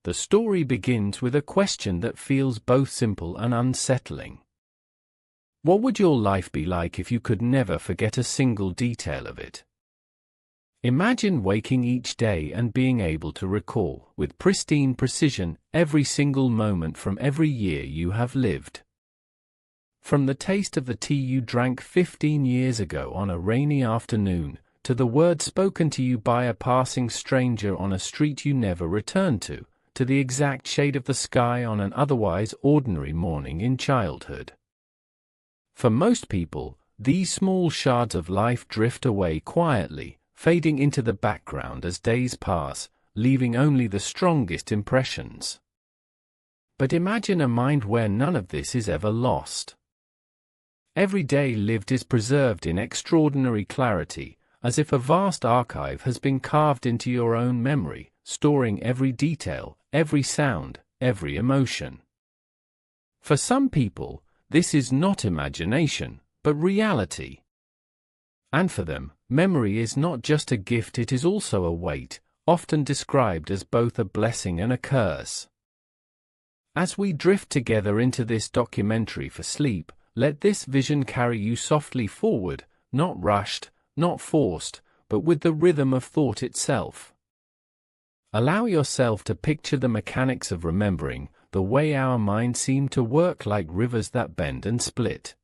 The story begins with a question that feels both simple and unsettling. What would your life be like if you could never forget a single detail of it? Imagine waking each day and being able to recall, with pristine precision, every single moment from every year you have lived. From the taste of the tea you drank 15 years ago on a rainy afternoon, to the words spoken to you by a passing stranger on a street you never returned to the exact shade of the sky on an otherwise ordinary morning in childhood. For most people, these small shards of life drift away quietly, fading into the background as days pass, leaving only the strongest impressions. But imagine a mind where none of this is ever lost. Every day lived is preserved in extraordinary clarity, as if a vast archive has been carved into your own memory, storing every detail, every sound, every emotion. For some people, this is not imagination, but reality. And for them, memory is not just a gift, it is also a weight, often described as both a blessing and a curse. As we drift together into this documentary for sleep, let this vision carry you softly forward, not rushed, not forced, but with the rhythm of thought itself. Allow yourself to picture the mechanics of remembering, the way our minds seem to work like rivers that bend and split.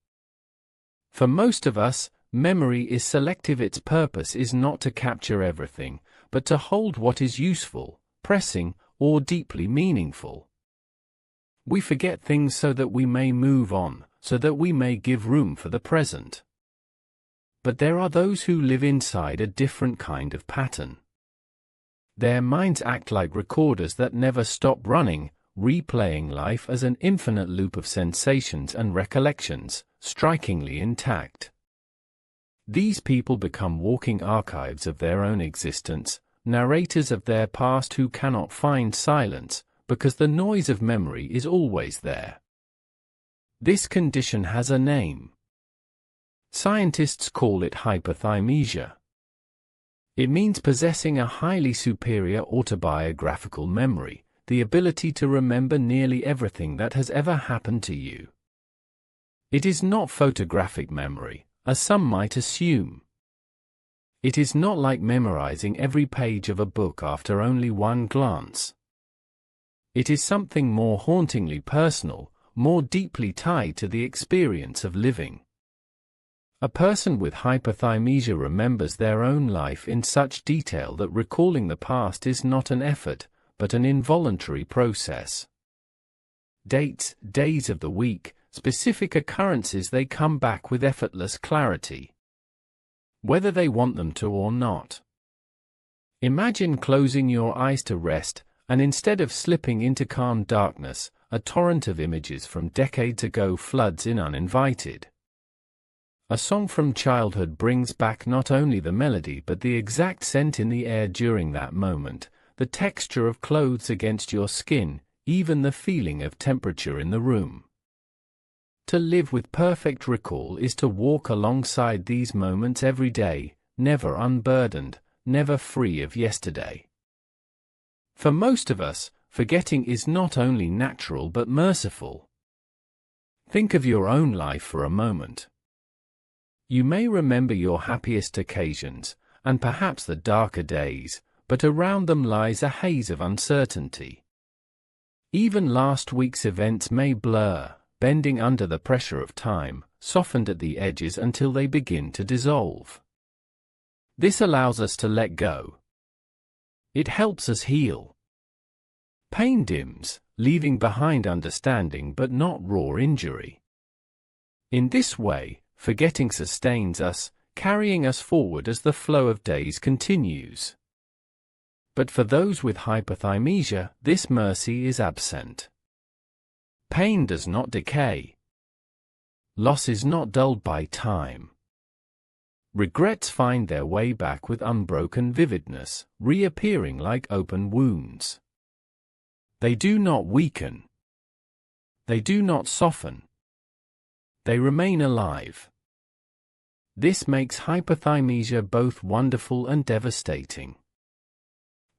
For most of us, memory is selective. Its purpose is not to capture everything, but to hold what is useful, pressing, or deeply meaningful. We forget things so that we may move on, so that we may give room for the present. But there are those who live inside a different kind of pattern. Their minds act like recorders that never stop running, replaying life as an infinite loop of sensations and recollections, strikingly intact. These people become walking archives of their own existence, narrators of their past who cannot find silence, because the noise of memory is always there. This condition has a name. Scientists call it hyperthymesia. It means possessing a highly superior autobiographical memory, the ability to remember nearly everything that has ever happened to you. It is not photographic memory, as some might assume. It is not like memorizing every page of a book after only one glance. It is something more hauntingly personal, more deeply tied to the experience of living. A person with hyperthymesia remembers their own life in such detail that recalling the past is not an effort, but an involuntary process. Dates, days of the week, specific occurrences, they come back with effortless clarity, whether they want them to or not. Imagine closing your eyes to rest, and instead of slipping into calm darkness, a torrent of images from decades ago floods in uninvited. A song from childhood brings back not only the melody but the exact scent in the air during that moment, the texture of clothes against your skin, even the feeling of temperature in the room. To live with perfect recall is to walk alongside these moments every day, never unburdened, never free of yesterday. For most of us, forgetting is not only natural but merciful. Think of your own life for a moment. You may remember your happiest occasions, and perhaps the darker days, but around them lies a haze of uncertainty. Even last week's events may blur, bending under the pressure of time, softened at the edges until they begin to dissolve. This allows us to let go. It helps us heal. Pain dims, leaving behind understanding but not raw injury. In this way, forgetting sustains us, carrying us forward as the flow of days continues. But for those with hyperthymesia, this mercy is absent. Pain does not decay. Loss is not dulled by time. Regrets find their way back with unbroken vividness, reappearing like open wounds. They do not weaken. They do not soften. They remain alive. This makes hyperthymesia both wonderful and devastating.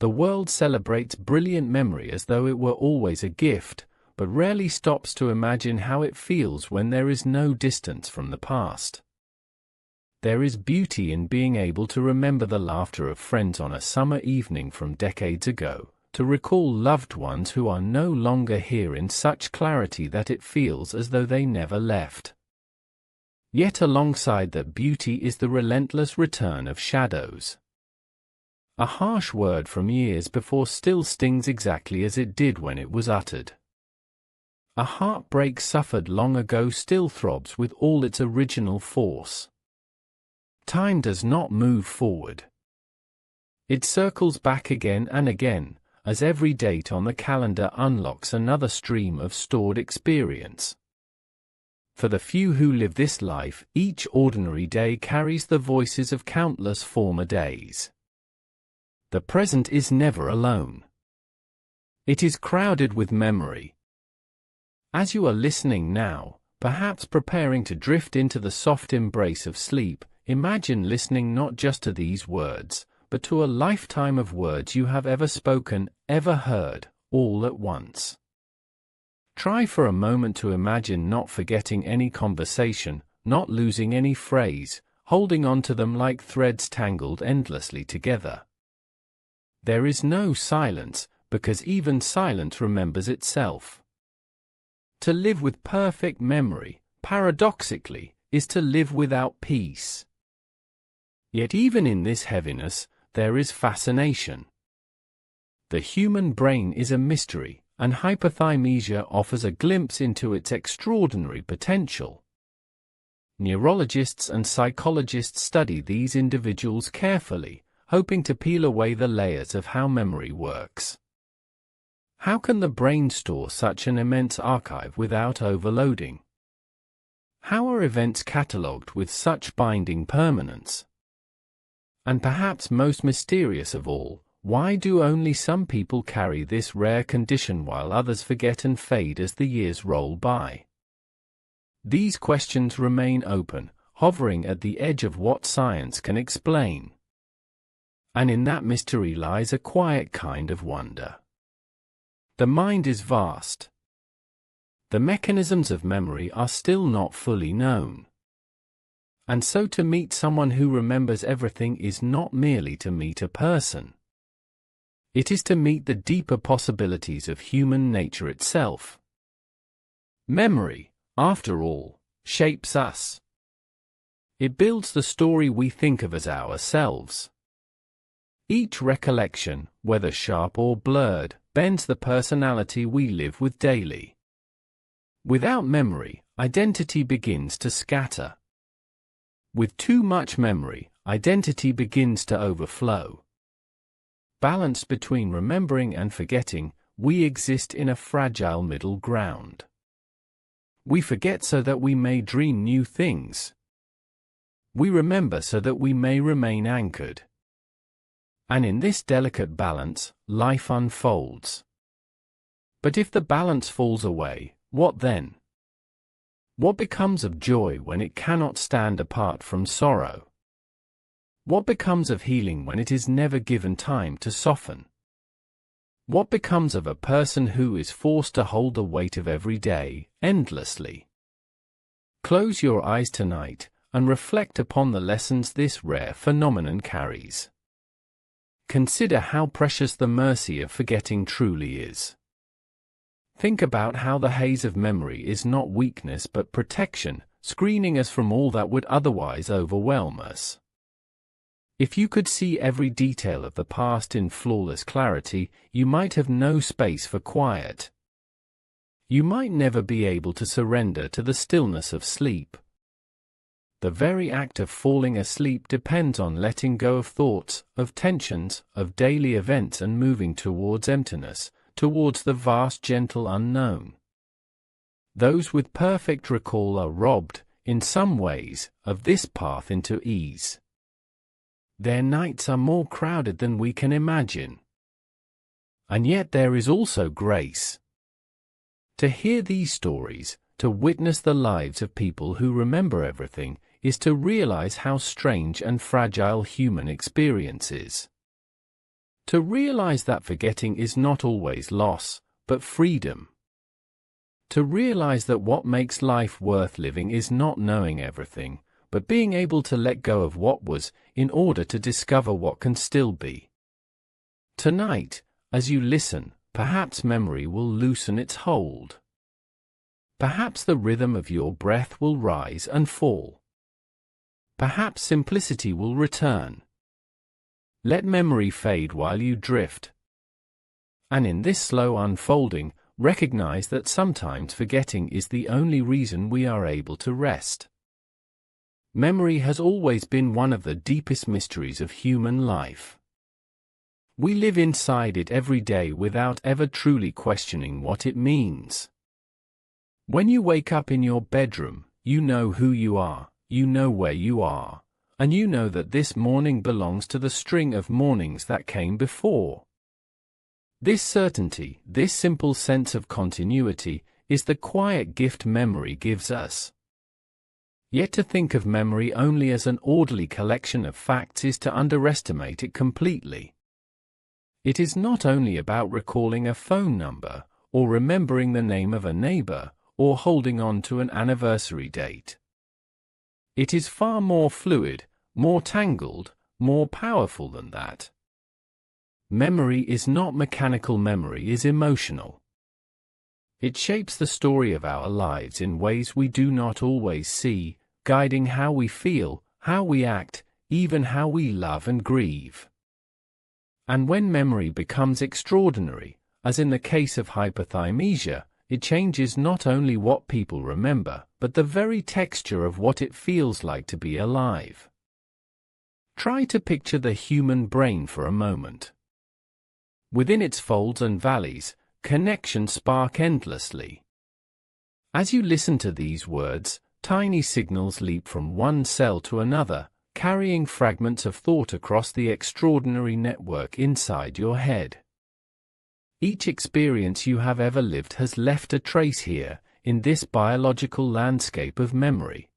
The world celebrates brilliant memory as though it were always a gift, but rarely stops to imagine how it feels when there is no distance from the past. There is beauty in being able to remember the laughter of friends on a summer evening from decades ago, to recall loved ones who are no longer here in such clarity that it feels as though they never left. Yet alongside that beauty is the relentless return of shadows. A harsh word from years before still stings exactly as it did when it was uttered. A heartbreak suffered long ago still throbs with all its original force. Time does not move forward. It circles back again and again, as every date on the calendar unlocks another stream of stored experience. For the few who live this life, each ordinary day carries the voices of countless former days. The present is never alone. It is crowded with memory. As you are listening now, perhaps preparing to drift into the soft embrace of sleep, imagine listening not just to these words, but to a lifetime of words you have ever spoken, ever heard, all at once. Try for a moment to imagine not forgetting any conversation, not losing any phrase, holding on to them like threads tangled endlessly together. There is no silence, because even silence remembers itself. To live with perfect memory, paradoxically, is to live without peace. Yet even in this heaviness, there is fascination. The human brain is a mystery, and hyperthymesia offers a glimpse into its extraordinary potential. Neurologists and psychologists study these individuals carefully, hoping to peel away the layers of how memory works. How can the brain store such an immense archive without overloading? How are events catalogued with such binding permanence? And perhaps most mysterious of all, why do only some people carry this rare condition while others forget and fade as the years roll by? These questions remain open, hovering at the edge of what science can explain. And in that mystery lies a quiet kind of wonder. The mind is vast. The mechanisms of memory are still not fully known. And so to meet someone who remembers everything is not merely to meet a person. It is to meet the deeper possibilities of human nature itself. Memory, after all, shapes us. It builds the story we think of as ourselves. Each recollection, whether sharp or blurred, bends the personality we live with daily. Without memory, identity begins to scatter. With too much memory, identity begins to overflow. Balanced between remembering and forgetting, we exist in a fragile middle ground. We forget so that we may dream new things. We remember so that we may remain anchored. And in this delicate balance, life unfolds. But if the balance falls away, what then? What becomes of joy when it cannot stand apart from sorrow? What becomes of healing when it is never given time to soften? What becomes of a person who is forced to hold the weight of every day, endlessly? Close your eyes tonight, and reflect upon the lessons this rare phenomenon carries. Consider how precious the mercy of forgetting truly is. Think about how the haze of memory is not weakness but protection, screening us from all that would otherwise overwhelm us. If you could see every detail of the past in flawless clarity, you might have no space for quiet. You might never be able to surrender to the stillness of sleep. The very act of falling asleep depends on letting go of thoughts, of tensions, of daily events and moving towards emptiness, towards the vast gentle unknown. Those with perfect recall are robbed, in some ways, of this path into ease. Their nights are more crowded than we can imagine. And yet there is also grace. To hear these stories, to witness the lives of people who remember everything, is to realize how strange and fragile human experience is. To realize that forgetting is not always loss, but freedom. To realize that what makes life worth living is not knowing everything, but being able to let go of what was, in order to discover what can still be. Tonight, as you listen, perhaps memory will loosen its hold. Perhaps the rhythm of your breath will rise and fall. Perhaps simplicity will return. Let memory fade while you drift. And in this slow unfolding, recognize that sometimes forgetting is the only reason we are able to rest. Memory has always been one of the deepest mysteries of human life. We live inside it every day without ever truly questioning what it means. When you wake up in your bedroom, you know who you are, you know where you are, and you know that this morning belongs to the string of mornings that came before. This certainty, this simple sense of continuity, is the quiet gift memory gives us. Yet to think of memory only as an orderly collection of facts is to underestimate it completely. It is not only about recalling a phone number, or remembering the name of a neighbor, or holding on to an anniversary date. It is far more fluid, more tangled, more powerful than that. Memory is not mechanical, memory is emotional. It shapes the story of our lives in ways we do not always see, guiding how we feel, how we act, even how we love and grieve. And when memory becomes extraordinary, as in the case of hyperthymesia, it changes not only what people remember, but the very texture of what it feels like to be alive. Try to picture the human brain for a moment. Within its folds and valleys, connections spark endlessly. As you listen to these words, tiny signals leap from one cell to another, carrying fragments of thought across the extraordinary network inside your head. Each experience you have ever lived has left a trace here, in this biological landscape of memory.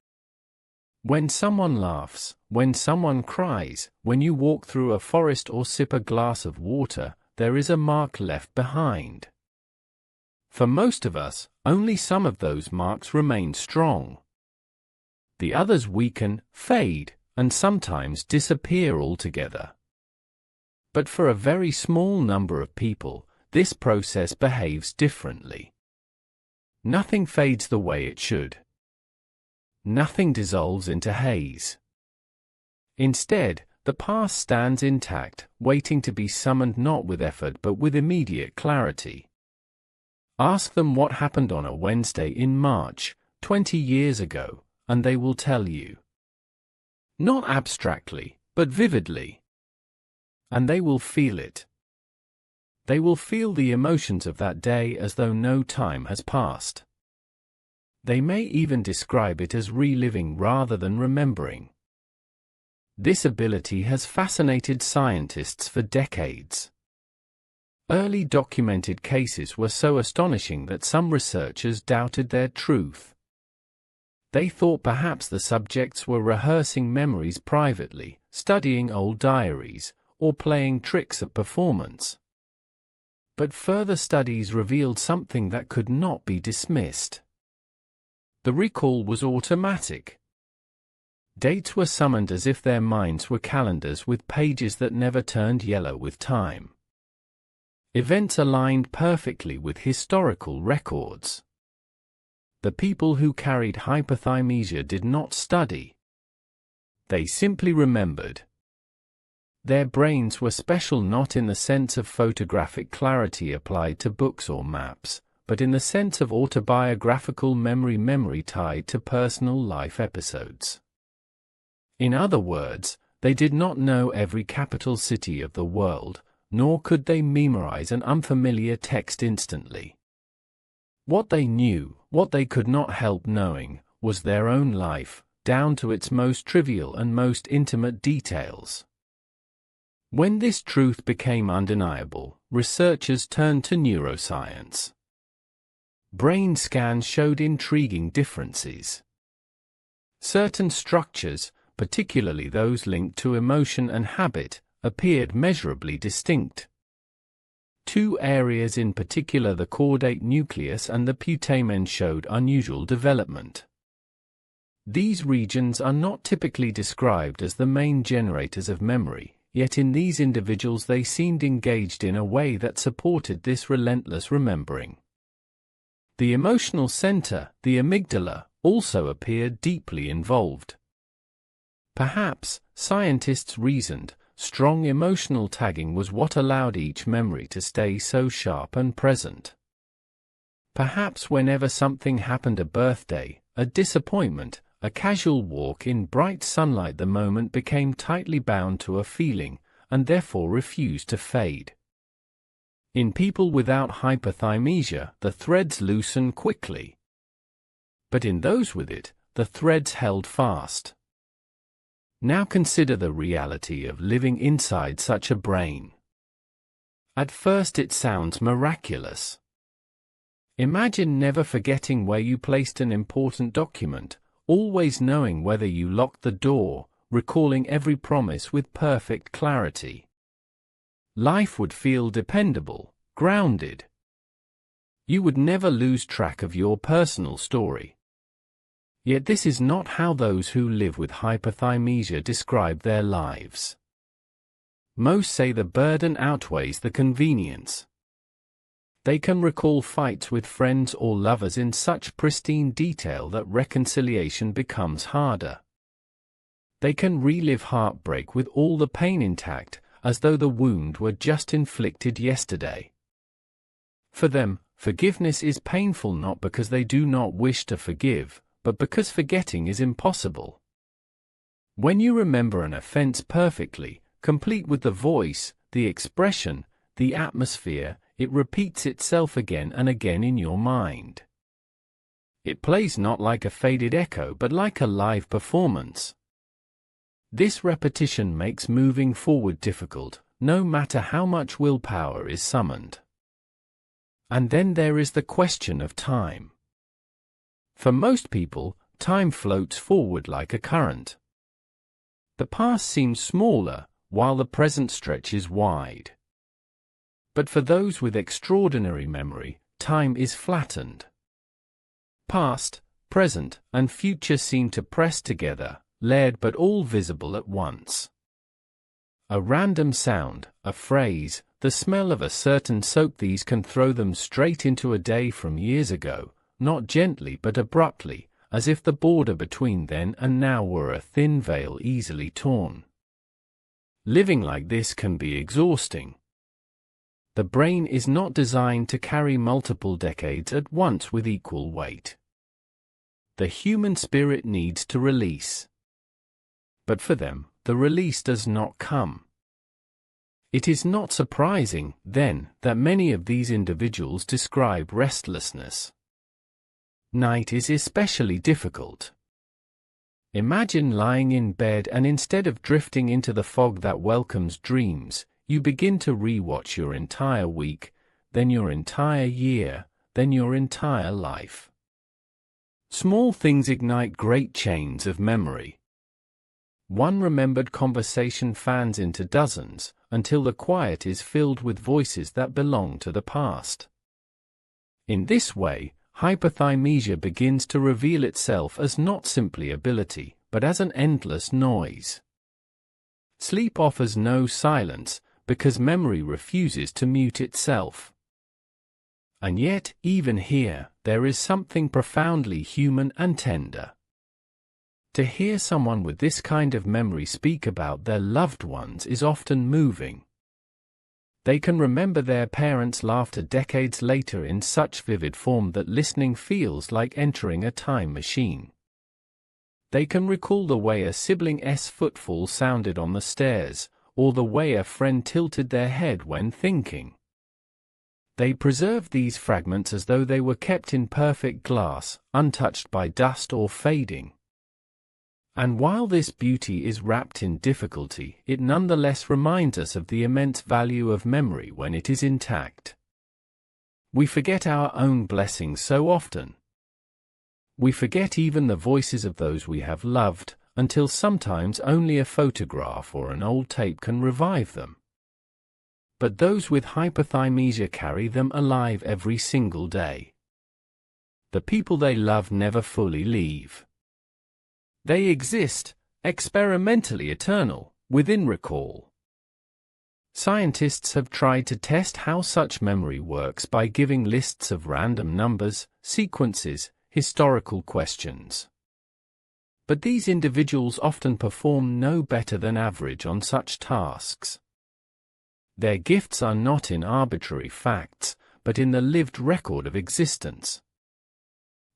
When someone laughs, when someone cries, when you walk through a forest or sip a glass of water, there is a mark left behind. For most of us, only some of those marks remain strong. The others weaken, fade, and sometimes disappear altogether. But for a very small number of people, this process behaves differently. Nothing fades the way it should. Nothing dissolves into haze. Instead, the past stands intact, waiting to be summoned not with effort but with immediate clarity. Ask them what happened on a Wednesday in March, 20 years ago, and they will tell you. Not abstractly, but vividly. And they will feel it. They will feel the emotions of that day as though no time has passed. They may even describe it as reliving rather than remembering. This ability has fascinated scientists for decades. Early documented cases were so astonishing that some researchers doubted their truth. They thought perhaps the subjects were rehearsing memories privately, studying old diaries, or playing tricks at performance. But further studies revealed something that could not be dismissed. The recall was automatic. Dates were summoned as if their minds were calendars with pages that never turned yellow with time. Events aligned perfectly with historical records. The people who carried hyperthymesia did not study. They simply remembered. Their brains were special not in the sense of photographic clarity applied to books or maps, but in the sense of autobiographical memory tied to personal life episodes. In other words, they did not know every capital city of the world, nor could they memorize an unfamiliar text instantly. What they knew, what they could not help knowing, was their own life, down to its most trivial and most intimate details. When this truth became undeniable, researchers turned to neuroscience. Brain scans showed intriguing differences. Certain structures, particularly those linked to emotion and habit, appeared measurably distinct. Two areas in particular, the caudate nucleus and the putamen, showed unusual development. These regions are not typically described as the main generators of memory, yet in these individuals they seemed engaged in a way that supported this relentless remembering. The emotional center, the amygdala, also appeared deeply involved. Perhaps, scientists reasoned, strong emotional tagging was what allowed each memory to stay so sharp and present. Perhaps whenever something happened, a birthday, a disappointment, a casual walk in bright sunlight, the moment became tightly bound to a feeling, and therefore refused to fade. In people without hyperthymesia, the threads loosen quickly. But in those with it, the threads held fast. Now consider the reality of living inside such a brain. At first it sounds miraculous. Imagine never forgetting where you placed an important document, always knowing whether you locked the door, recalling every promise with perfect clarity. Life would feel dependable, grounded. You would never lose track of your personal story. Yet this is not how those who live with hyperthymesia describe their lives. Most say the burden outweighs the convenience. They can recall fights with friends or lovers in such pristine detail that reconciliation becomes harder. They can relive heartbreak with all the pain intact, as though the wound were just inflicted yesterday. For them, forgiveness is painful not because they do not wish to forgive, but because forgetting is impossible. When you remember an offense perfectly, complete with the voice, the expression, the atmosphere, it repeats itself again and again in your mind. It plays not like a faded echo but like a live performance. This repetition makes moving forward difficult, no matter how much willpower is summoned. And then there is the question of time. For most people, time floats forward like a current. The past seems smaller, while the present stretches wide. But for those with extraordinary memory, time is flattened. Past, present, and future seem to press together, layered but all visible at once. A random sound, a phrase, the smell of a certain soap, these can throw them straight into a day from years ago, not gently but abruptly, as if the border between then and now were a thin veil easily torn. Living like this can be exhausting. The brain is not designed to carry multiple decades at once with equal weight. The human spirit needs to release. But for them, the release does not come. It is not surprising, then, that many of these individuals describe restlessness. Night is especially difficult. Imagine lying in bed and instead of drifting into the fog that welcomes dreams, you begin to re-watch your entire week, then your entire year, then your entire life. Small things ignite great chains of memory. One remembered conversation fans into dozens, until the quiet is filled with voices that belong to the past. In this way, hyperthymesia begins to reveal itself as not simply ability, but as an endless noise. Sleep offers no silence, because memory refuses to mute itself. And yet, even here, there is something profoundly human and tender. To hear someone with this kind of memory speak about their loved ones is often moving. They can remember their parents' laughter decades later in such vivid form that listening feels like entering a time machine. They can recall the way a sibling's footfall sounded on the stairs, or the way a friend tilted their head when thinking. They preserve these fragments as though they were kept in perfect glass, untouched by dust or fading. And while this beauty is wrapped in difficulty, it nonetheless reminds us of the immense value of memory when it is intact. We forget our own blessings so often. We forget even the voices of those we have loved, until sometimes only a photograph or an old tape can revive them. But those with hyperthymesia carry them alive every single day. The people they love never fully leave. They exist, experimentally eternal, within recall. Scientists have tried to test how such memory works by giving lists of random numbers, sequences, historical questions. But these individuals often perform no better than average on such tasks. Their gifts are not in arbitrary facts, but in the lived record of existence.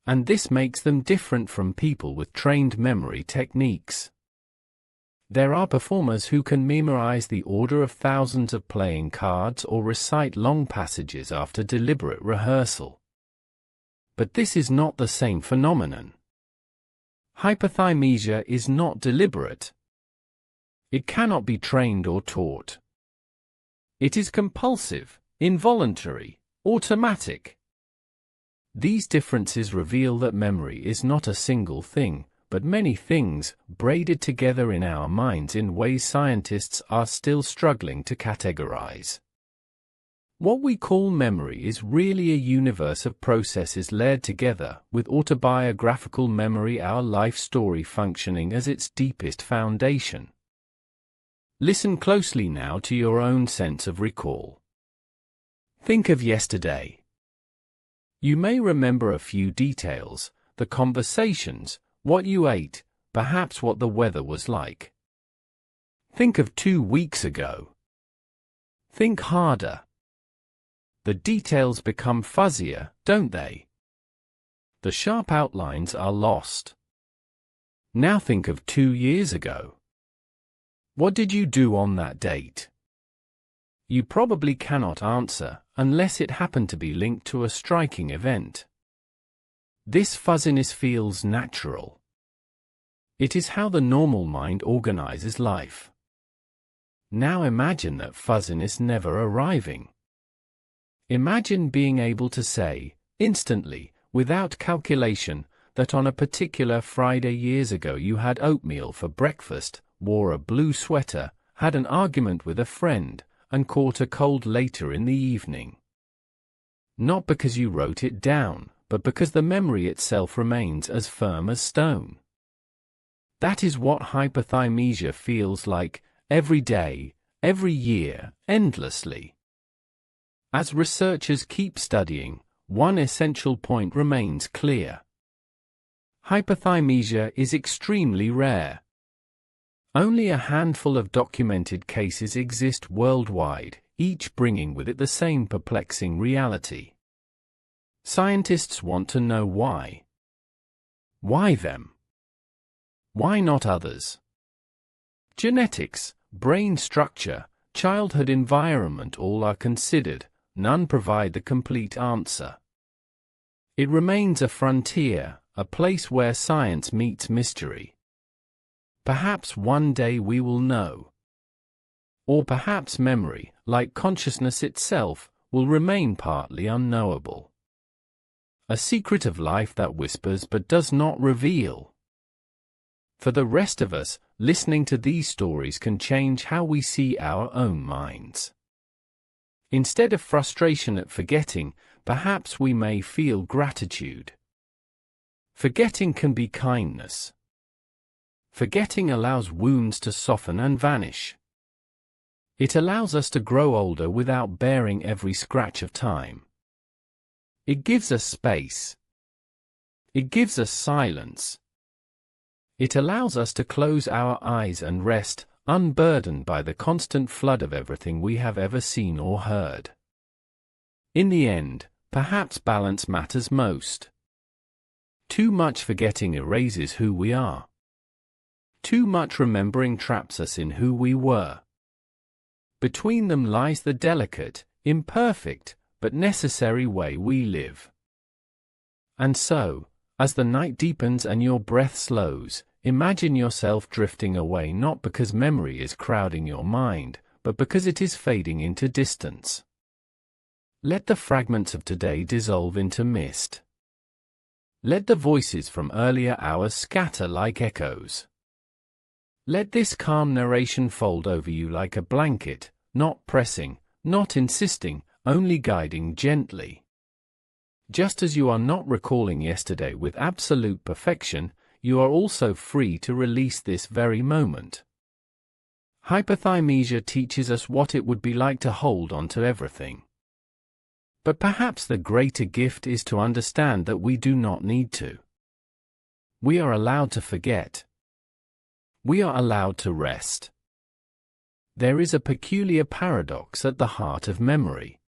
And this makes them different from people with trained memory techniques. There are performers who can memorize the order of thousands of playing cards or recite long passages after deliberate rehearsal. But this is not the same phenomenon. Hyperthymesia is not deliberate. It cannot be trained or taught. It is compulsive, involuntary, automatic. These differences reveal that memory is not a single thing, but many things, braided together in our minds in ways scientists are still struggling to categorize. What we call memory is really a universe of processes layered together, with autobiographical memory, our life story, functioning as its deepest foundation. Listen closely now to your own sense of recall. Think of yesterday. You may remember a few details, the conversations, what you ate, perhaps what the weather was like. Think of 2 weeks ago. Think harder. The details become fuzzier, don't they? The sharp outlines are lost. Now think of 2 years ago. What did you do on that date? You probably cannot answer, unless it happened to be linked to a striking event. This fuzziness feels natural. It is how the normal mind organizes life. Now imagine that fuzziness never arriving. Imagine being able to say, instantly, without calculation, that on a particular Friday years ago you had oatmeal for breakfast, wore a blue sweater, had an argument with a friend, and caught a cold later in the evening. Not because you wrote it down, but because the memory itself remains as firm as stone. That is what hyperthymesia feels like, every day, every year, endlessly. As researchers keep studying, one essential point remains clear. Hyperthymesia is extremely rare. Only a handful of documented cases exist worldwide, each bringing with it the same perplexing reality. Scientists want to know why. Why them? Why not others? Genetics, brain structure, childhood environment, all are considered, none provide the complete answer. It remains a frontier, a place where science meets mystery. Perhaps one day we will know. Or perhaps memory, like consciousness itself, will remain partly unknowable. A secret of life that whispers but does not reveal. For the rest of us, listening to these stories can change how we see our own minds. Instead of frustration at forgetting, perhaps we may feel gratitude. Forgetting can be kindness. Forgetting allows wounds to soften and vanish. It allows us to grow older without bearing every scratch of time. It gives us space. It gives us silence. It allows us to close our eyes and rest, unburdened by the constant flood of everything we have ever seen or heard. In the end, perhaps balance matters most. Too much forgetting erases who we are. Too much remembering traps us in who we were. Between them lies the delicate, imperfect, but necessary way we live. And so, as the night deepens and your breath slows, imagine yourself drifting away, not because memory is crowding your mind, but because it is fading into distance. Let the fragments of today dissolve into mist. Let the voices from earlier hours scatter like echoes. Let this calm narration fold over you like a blanket, not pressing, not insisting, only guiding gently. Just as you are not recalling yesterday with absolute perfection, you are also free to release this very moment. Hyperthymesia teaches us what it would be like to hold on to everything. But perhaps the greater gift is to understand that we do not need to. We are allowed to forget. We are allowed to rest. There is a peculiar paradox at the heart of memory.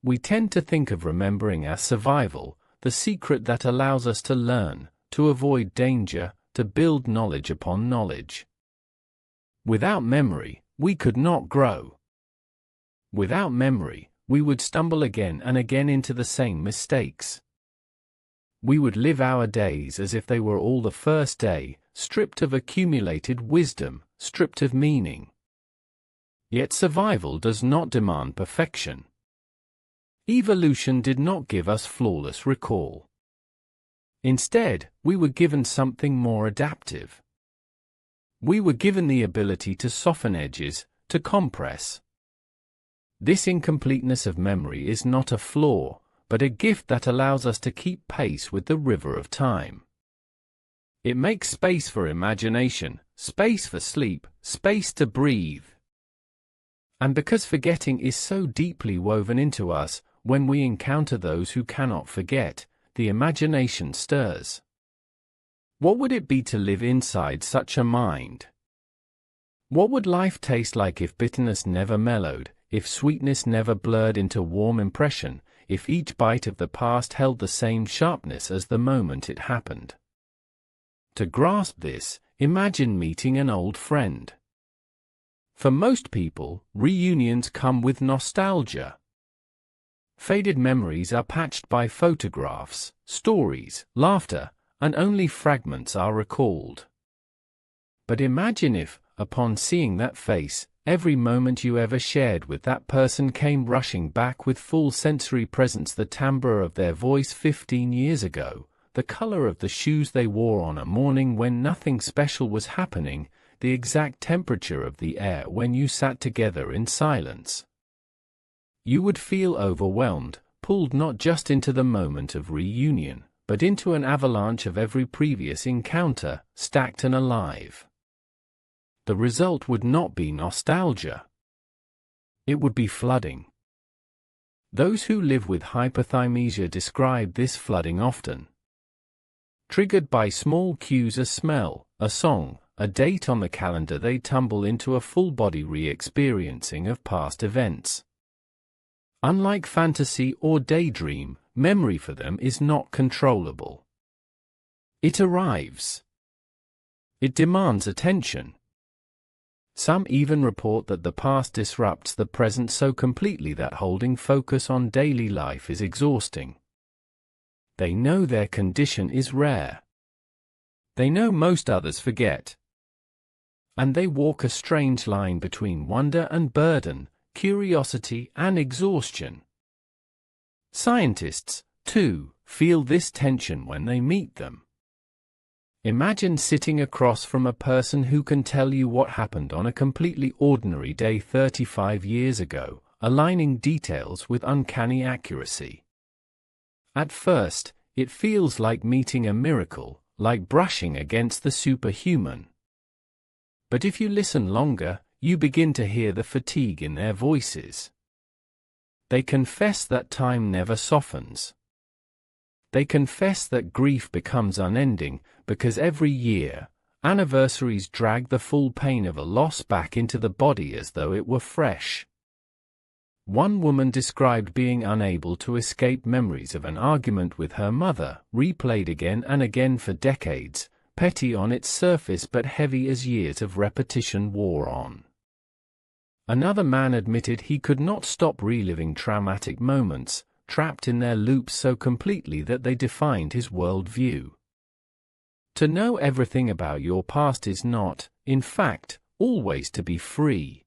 We tend to think of remembering as survival, the secret that allows us to learn, to avoid danger, to build knowledge upon knowledge. Without memory, we could not grow. Without memory, we would stumble again and again into the same mistakes. We would live our days as if they were all the first day, stripped of accumulated wisdom, stripped of meaning. Yet survival does not demand perfection. Evolution did not give us flawless recall. Instead, we were given something more adaptive. We were given the ability to soften edges, to compress. This incompleteness of memory is not a flaw, but a gift that allows us to keep pace with the river of time. It makes space for imagination, space for sleep, space to breathe. And because forgetting is so deeply woven into us, when we encounter those who cannot forget, the imagination stirs. What would it be to live inside such a mind? What would life taste like if bitterness never mellowed, if sweetness never blurred into warm impression, if each bite of the past held the same sharpness as the moment it happened? To grasp this, imagine meeting an old friend. For most people, reunions come with nostalgia. Faded memories are patched by photographs, stories, laughter, and only fragments are recalled. But imagine if, upon seeing that face, every moment you ever shared with that person came rushing back with full sensory presence, the timbre of their voice 15 years ago, the color of the shoes they wore on a morning when nothing special was happening, the exact temperature of the air when you sat together in silence. You would feel overwhelmed, pulled not just into the moment of reunion, but into an avalanche of every previous encounter, stacked and alive. The result would not be nostalgia. It would be flooding. Those who live with hyperthymesia describe this flooding often. Triggered by small cues, a smell, a song, a date on the calendar, they tumble into a full-body re-experiencing of past events. Unlike fantasy or daydream, memory for them is not controllable. It arrives. It demands attention. Some even report that the past disrupts the present so completely that holding focus on daily life is exhausting. They know their condition is rare. They know most others forget. And they walk a strange line between wonder and burden, curiosity and exhaustion. Scientists, too, feel this tension when they meet them. Imagine sitting across from a person who can tell you what happened on a completely ordinary day 35 years ago, aligning details with uncanny accuracy. At first, it feels like meeting a miracle, like brushing against the superhuman. But if you listen longer, you begin to hear the fatigue in their voices. They confess that time never softens. They confess that grief becomes unending, because every year, anniversaries drag the full pain of a loss back into the body as though it were fresh. One woman described being unable to escape memories of an argument with her mother, replayed again and again for decades, petty on its surface but heavy as years of repetition wore on. Another man admitted he could not stop reliving traumatic moments, trapped in their loops so completely that they defined his worldview. To know everything about your past is not, in fact, always to be free.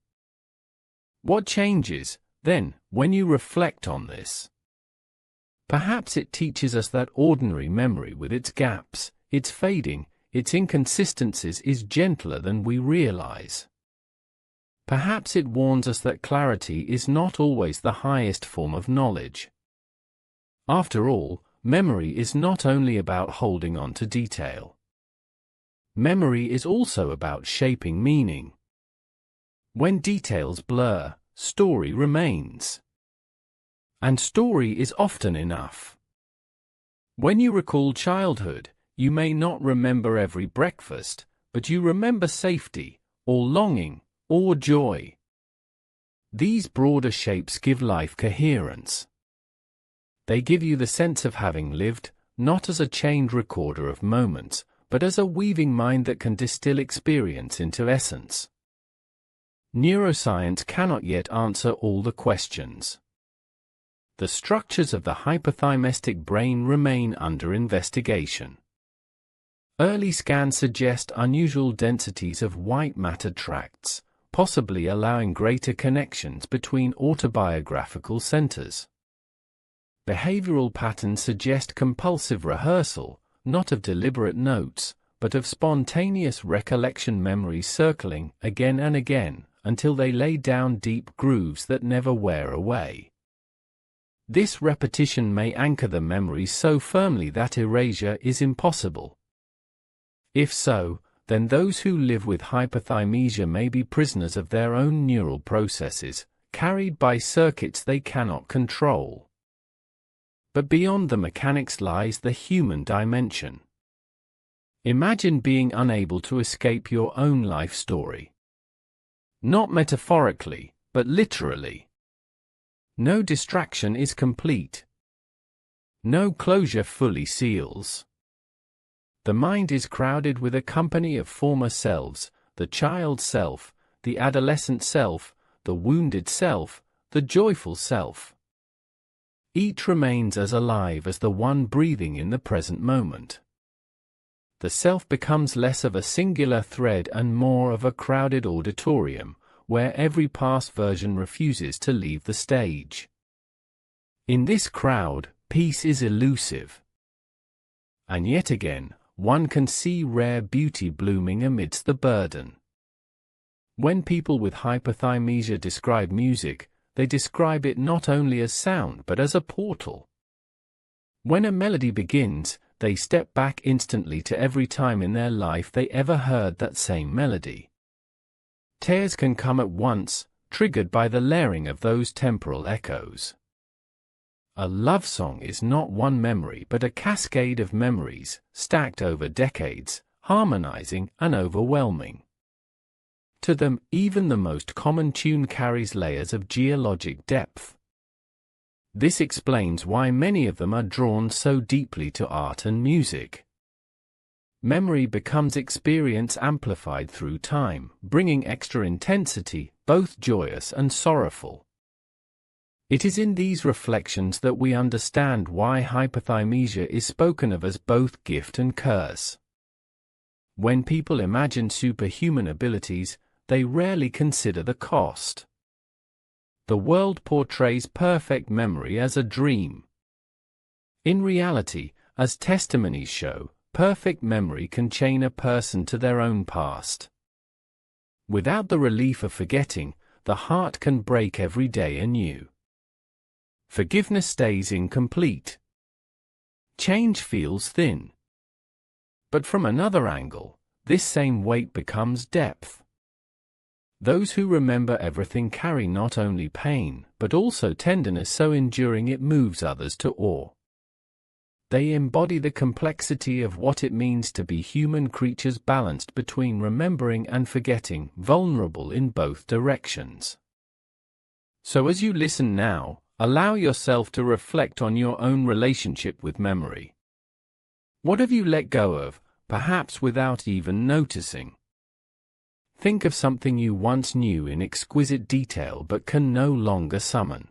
What changes, then, when you reflect on this? Perhaps it teaches us that ordinary memory with its gaps, its fading, its inconsistencies is gentler than we realize. Perhaps it warns us that clarity is not always the highest form of knowledge. After all, memory is not only about holding on to detail. Memory is also about shaping meaning. When details blur, story remains. And story is often enough. When you recall childhood, you may not remember every breakfast, but you remember safety, or longing, or joy. These broader shapes give life coherence. They give you the sense of having lived, not as a chained recorder of moments, but as a weaving mind that can distill experience into essence. Neuroscience cannot yet answer all the questions. The structures of the hyperthymetic brain remain under investigation. Early scans suggest unusual densities of white matter tracts, possibly allowing greater connections between autobiographical centers. Behavioral patterns suggest compulsive rehearsal, not of deliberate notes, but of spontaneous recollection memories circling again and again, until they lay down deep grooves that never wear away. This repetition may anchor the memories so firmly that erasure is impossible. If so, then those who live with hyperthymesia may be prisoners of their own neural processes, carried by circuits they cannot control. But beyond the mechanics lies the human dimension. Imagine being unable to escape your own life story. Not metaphorically, but literally. No distraction is complete. No closure fully seals. The mind is crowded with a company of former selves, the child self, the adolescent self, the wounded self, the joyful self. Each remains as alive as the one breathing in the present moment. The self becomes less of a singular thread and more of a crowded auditorium, where every past version refuses to leave the stage. In this crowd, peace is elusive. And yet again, one can see rare beauty blooming amidst the burden. When people with hyperthymesia describe music, they describe it not only as sound but as a portal. When a melody begins, they step back instantly to every time in their life they ever heard that same melody. Tears can come at once, triggered by the layering of those temporal echoes. A love song is not one memory but a cascade of memories, stacked over decades, harmonizing and overwhelming. To them, even the most common tune carries layers of geologic depth. This explains why many of them are drawn so deeply to art and music. Memory becomes experience amplified through time, bringing extra intensity, both joyous and sorrowful. It is in these reflections that we understand why hyperthymesia is spoken of as both gift and curse. When people imagine superhuman abilities, they rarely consider the cost. The world portrays perfect memory as a dream. In reality, as testimonies show, perfect memory can chain a person to their own past. Without the relief of forgetting, the heart can break every day anew. Forgiveness stays incomplete. Change feels thin. But from another angle, this same weight becomes depth. Those who remember everything carry not only pain, but also tenderness so enduring it moves others to awe. They embody the complexity of what it means to be human creatures balanced between remembering and forgetting, vulnerable in both directions. So as you listen now, allow yourself to reflect on your own relationship with memory. What have you let go of, perhaps without even noticing? Think of something you once knew in exquisite detail but can no longer summon.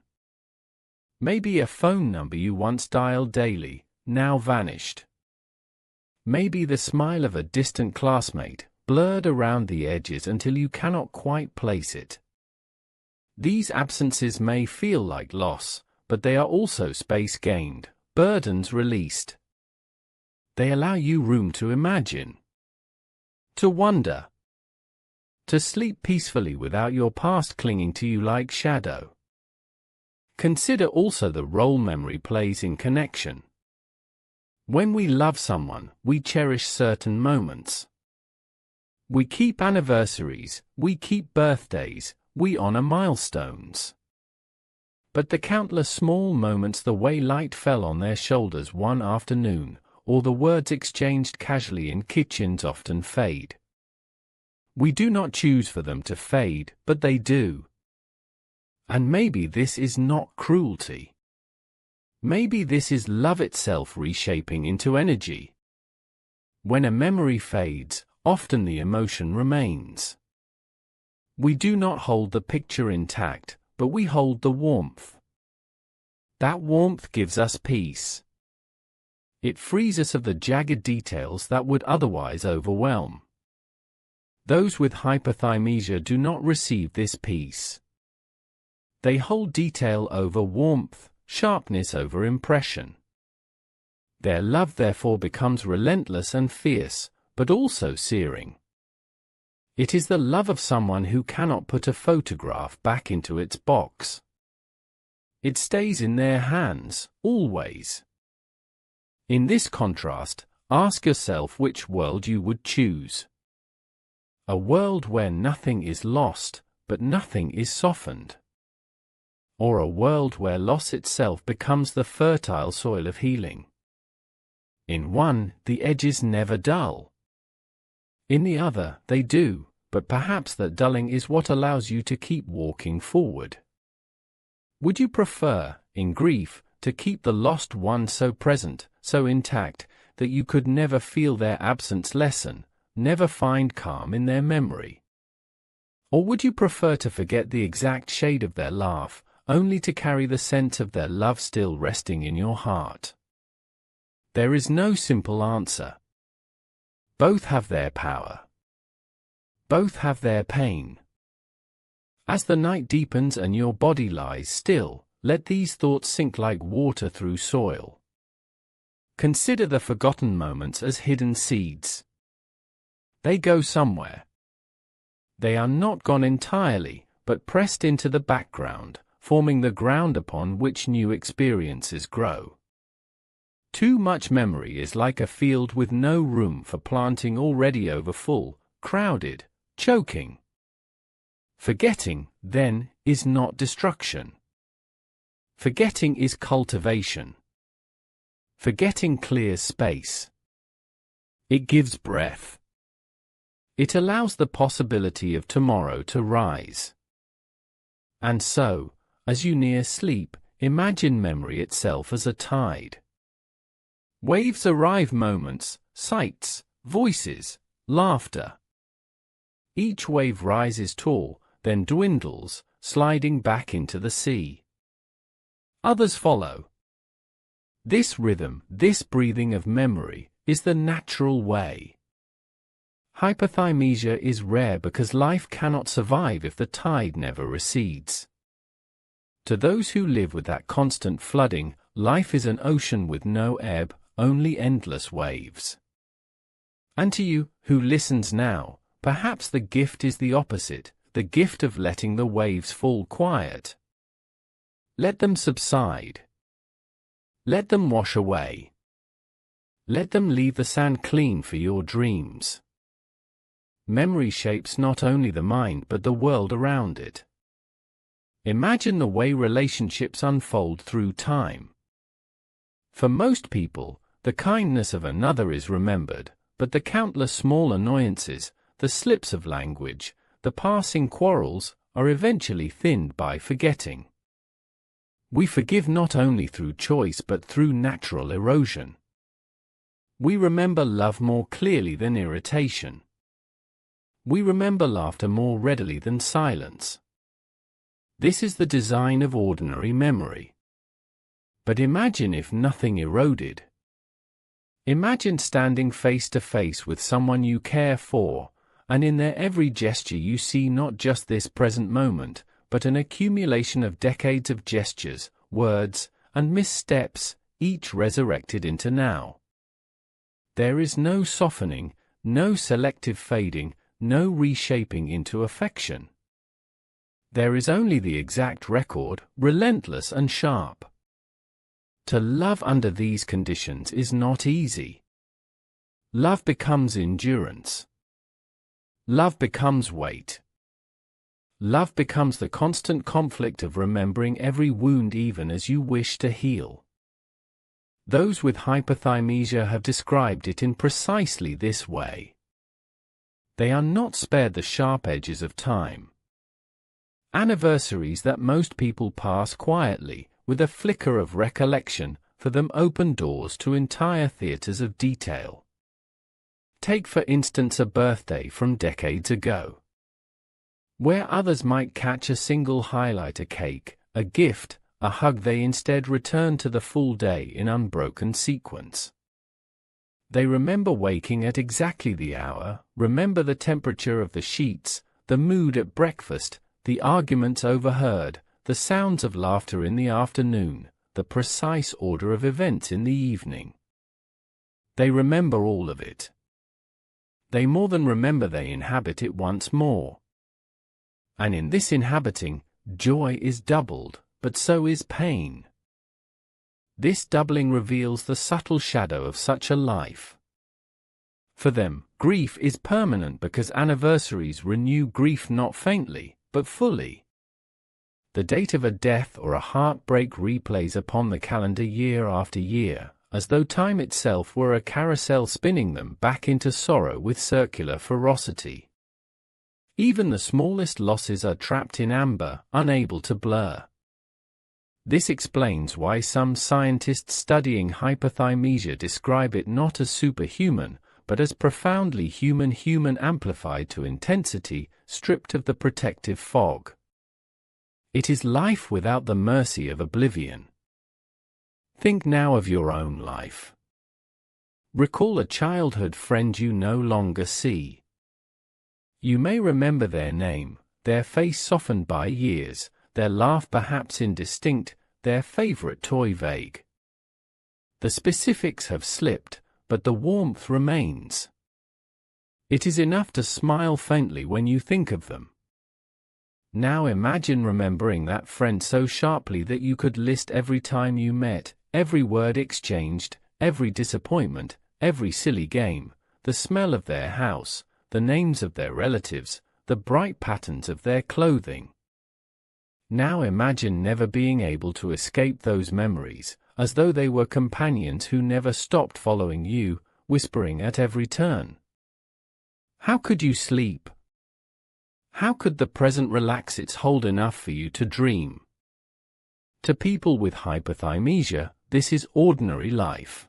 Maybe a phone number you once dialed daily, now vanished. Maybe the smile of a distant classmate, blurred around the edges until you cannot quite place it. These absences may feel like loss, but they are also space gained, burdens released. They allow you room to imagine. To wonder. To sleep peacefully without your past clinging to you like shadow. Consider also the role memory plays in connection. When we love someone, we cherish certain moments. We keep anniversaries, we keep birthdays, we honor milestones. But the countless small moments, the way light fell on their shoulders one afternoon, or the words exchanged casually in kitchens, often fade. We do not choose for them to fade, but they do. And maybe this is not cruelty. Maybe this is love itself reshaping into energy. When a memory fades, often the emotion remains. We do not hold the picture intact, but we hold the warmth. That warmth gives us peace. It frees us of the jagged details that would otherwise overwhelm. Those with hyperthymesia do not receive this peace. They hold detail over warmth, sharpness over impression. Their love therefore becomes relentless and fierce, but also searing. It is the love of someone who cannot put a photograph back into its box. It stays in their hands, always. In this contrast, ask yourself which world you would choose. A world where nothing is lost, but nothing is softened. Or a world where loss itself becomes the fertile soil of healing. In one, the edges never dull. In the other, they do, but perhaps that dulling is what allows you to keep walking forward. Would you prefer, in grief, to keep the lost one so present, so intact, that you could never feel their absence lessen, never find calm in their memory? Or would you prefer to forget the exact shade of their laugh, only to carry the sense of their love still resting in your heart? There is no simple answer. Both have their power. Both have their pain. As the night deepens and your body lies still, let these thoughts sink like water through soil. Consider the forgotten moments as hidden seeds. They go somewhere. They are not gone entirely, but pressed into the background, forming the ground upon which new experiences grow. Too much memory is like a field with no room for planting, already overfull, crowded, choking. Forgetting, then, is not destruction. Forgetting is cultivation. Forgetting clears space. It gives breath. It allows the possibility of tomorrow to rise. And so, as you near sleep, imagine memory itself as a tide. Waves arrive, moments, sights, voices, laughter. Each wave rises tall, then dwindles, sliding back into the sea. Others follow. This rhythm, this breathing of memory, is the natural way. Hyperthymesia is rare because life cannot survive if the tide never recedes. To those who live with that constant flooding, life is an ocean with no ebb, only endless waves. And to you, who listens now, perhaps the gift is the opposite, the gift of letting the waves fall quiet. Let them subside. Let them wash away. Let them leave the sand clean for your dreams. Memory shapes not only the mind but the world around it. Imagine the way relationships unfold through time. For most people, the kindness of another is remembered, but the countless small annoyances, the slips of language, the passing quarrels, are eventually thinned by forgetting. We forgive not only through choice but through natural erosion. We remember love more clearly than irritation. We remember laughter more readily than silence. This is the design of ordinary memory. But imagine if nothing eroded. Imagine standing face to face with someone you care for, and in their every gesture you see not just this present moment, but an accumulation of decades of gestures, words, and missteps, each resurrected into now. There is no softening, no selective fading, no reshaping into affection. There is only the exact record, relentless and sharp. To love under these conditions is not easy. Love becomes endurance. Love becomes weight. Love becomes the constant conflict of remembering every wound even as you wish to heal. Those with hyperthymesia have described it in precisely this way. They are not spared the sharp edges of time. Anniversaries that most people pass quietly, with a flicker of recollection, for them open doors to entire theaters of detail. Take for instance a birthday from decades ago. Where others might catch a single highlight, a cake, a gift, a hug, they instead return to the full day in unbroken sequence. They remember waking at exactly the hour, remember the temperature of the sheets, the mood at breakfast, the arguments overheard, the sounds of laughter in the afternoon, the precise order of events in the evening. They remember all of it. They more than remember, they inhabit it once more. And in this inhabiting, joy is doubled, but so is pain. This doubling reveals the subtle shadow of such a life. For them, grief is permanent because anniversaries renew grief not faintly, but fully. The date of a death or a heartbreak replays upon the calendar year after year, as though time itself were a carousel spinning them back into sorrow with circular ferocity. Even the smallest losses are trapped in amber, unable to blur. This explains why some scientists studying hyperthymesia describe it not as superhuman, but as profoundly human, amplified to intensity, stripped of the protective fog. It is life without the mercy of oblivion. Think now of your own life. Recall a childhood friend you no longer see. You may remember their name, their face softened by years, their laugh perhaps indistinct, their favorite toy vague. The specifics have slipped, but the warmth remains. It is enough to smile faintly when you think of them. Now imagine remembering that friend so sharply that you could list every time you met, every word exchanged, every disappointment, every silly game, the smell of their house, the names of their relatives, the bright patterns of their clothing. Now imagine never being able to escape those memories, as though they were companions who never stopped following you, whispering at every turn. How could you sleep? How could the present relax its hold enough for you to dream? To people with hyperthymesia, this is ordinary life.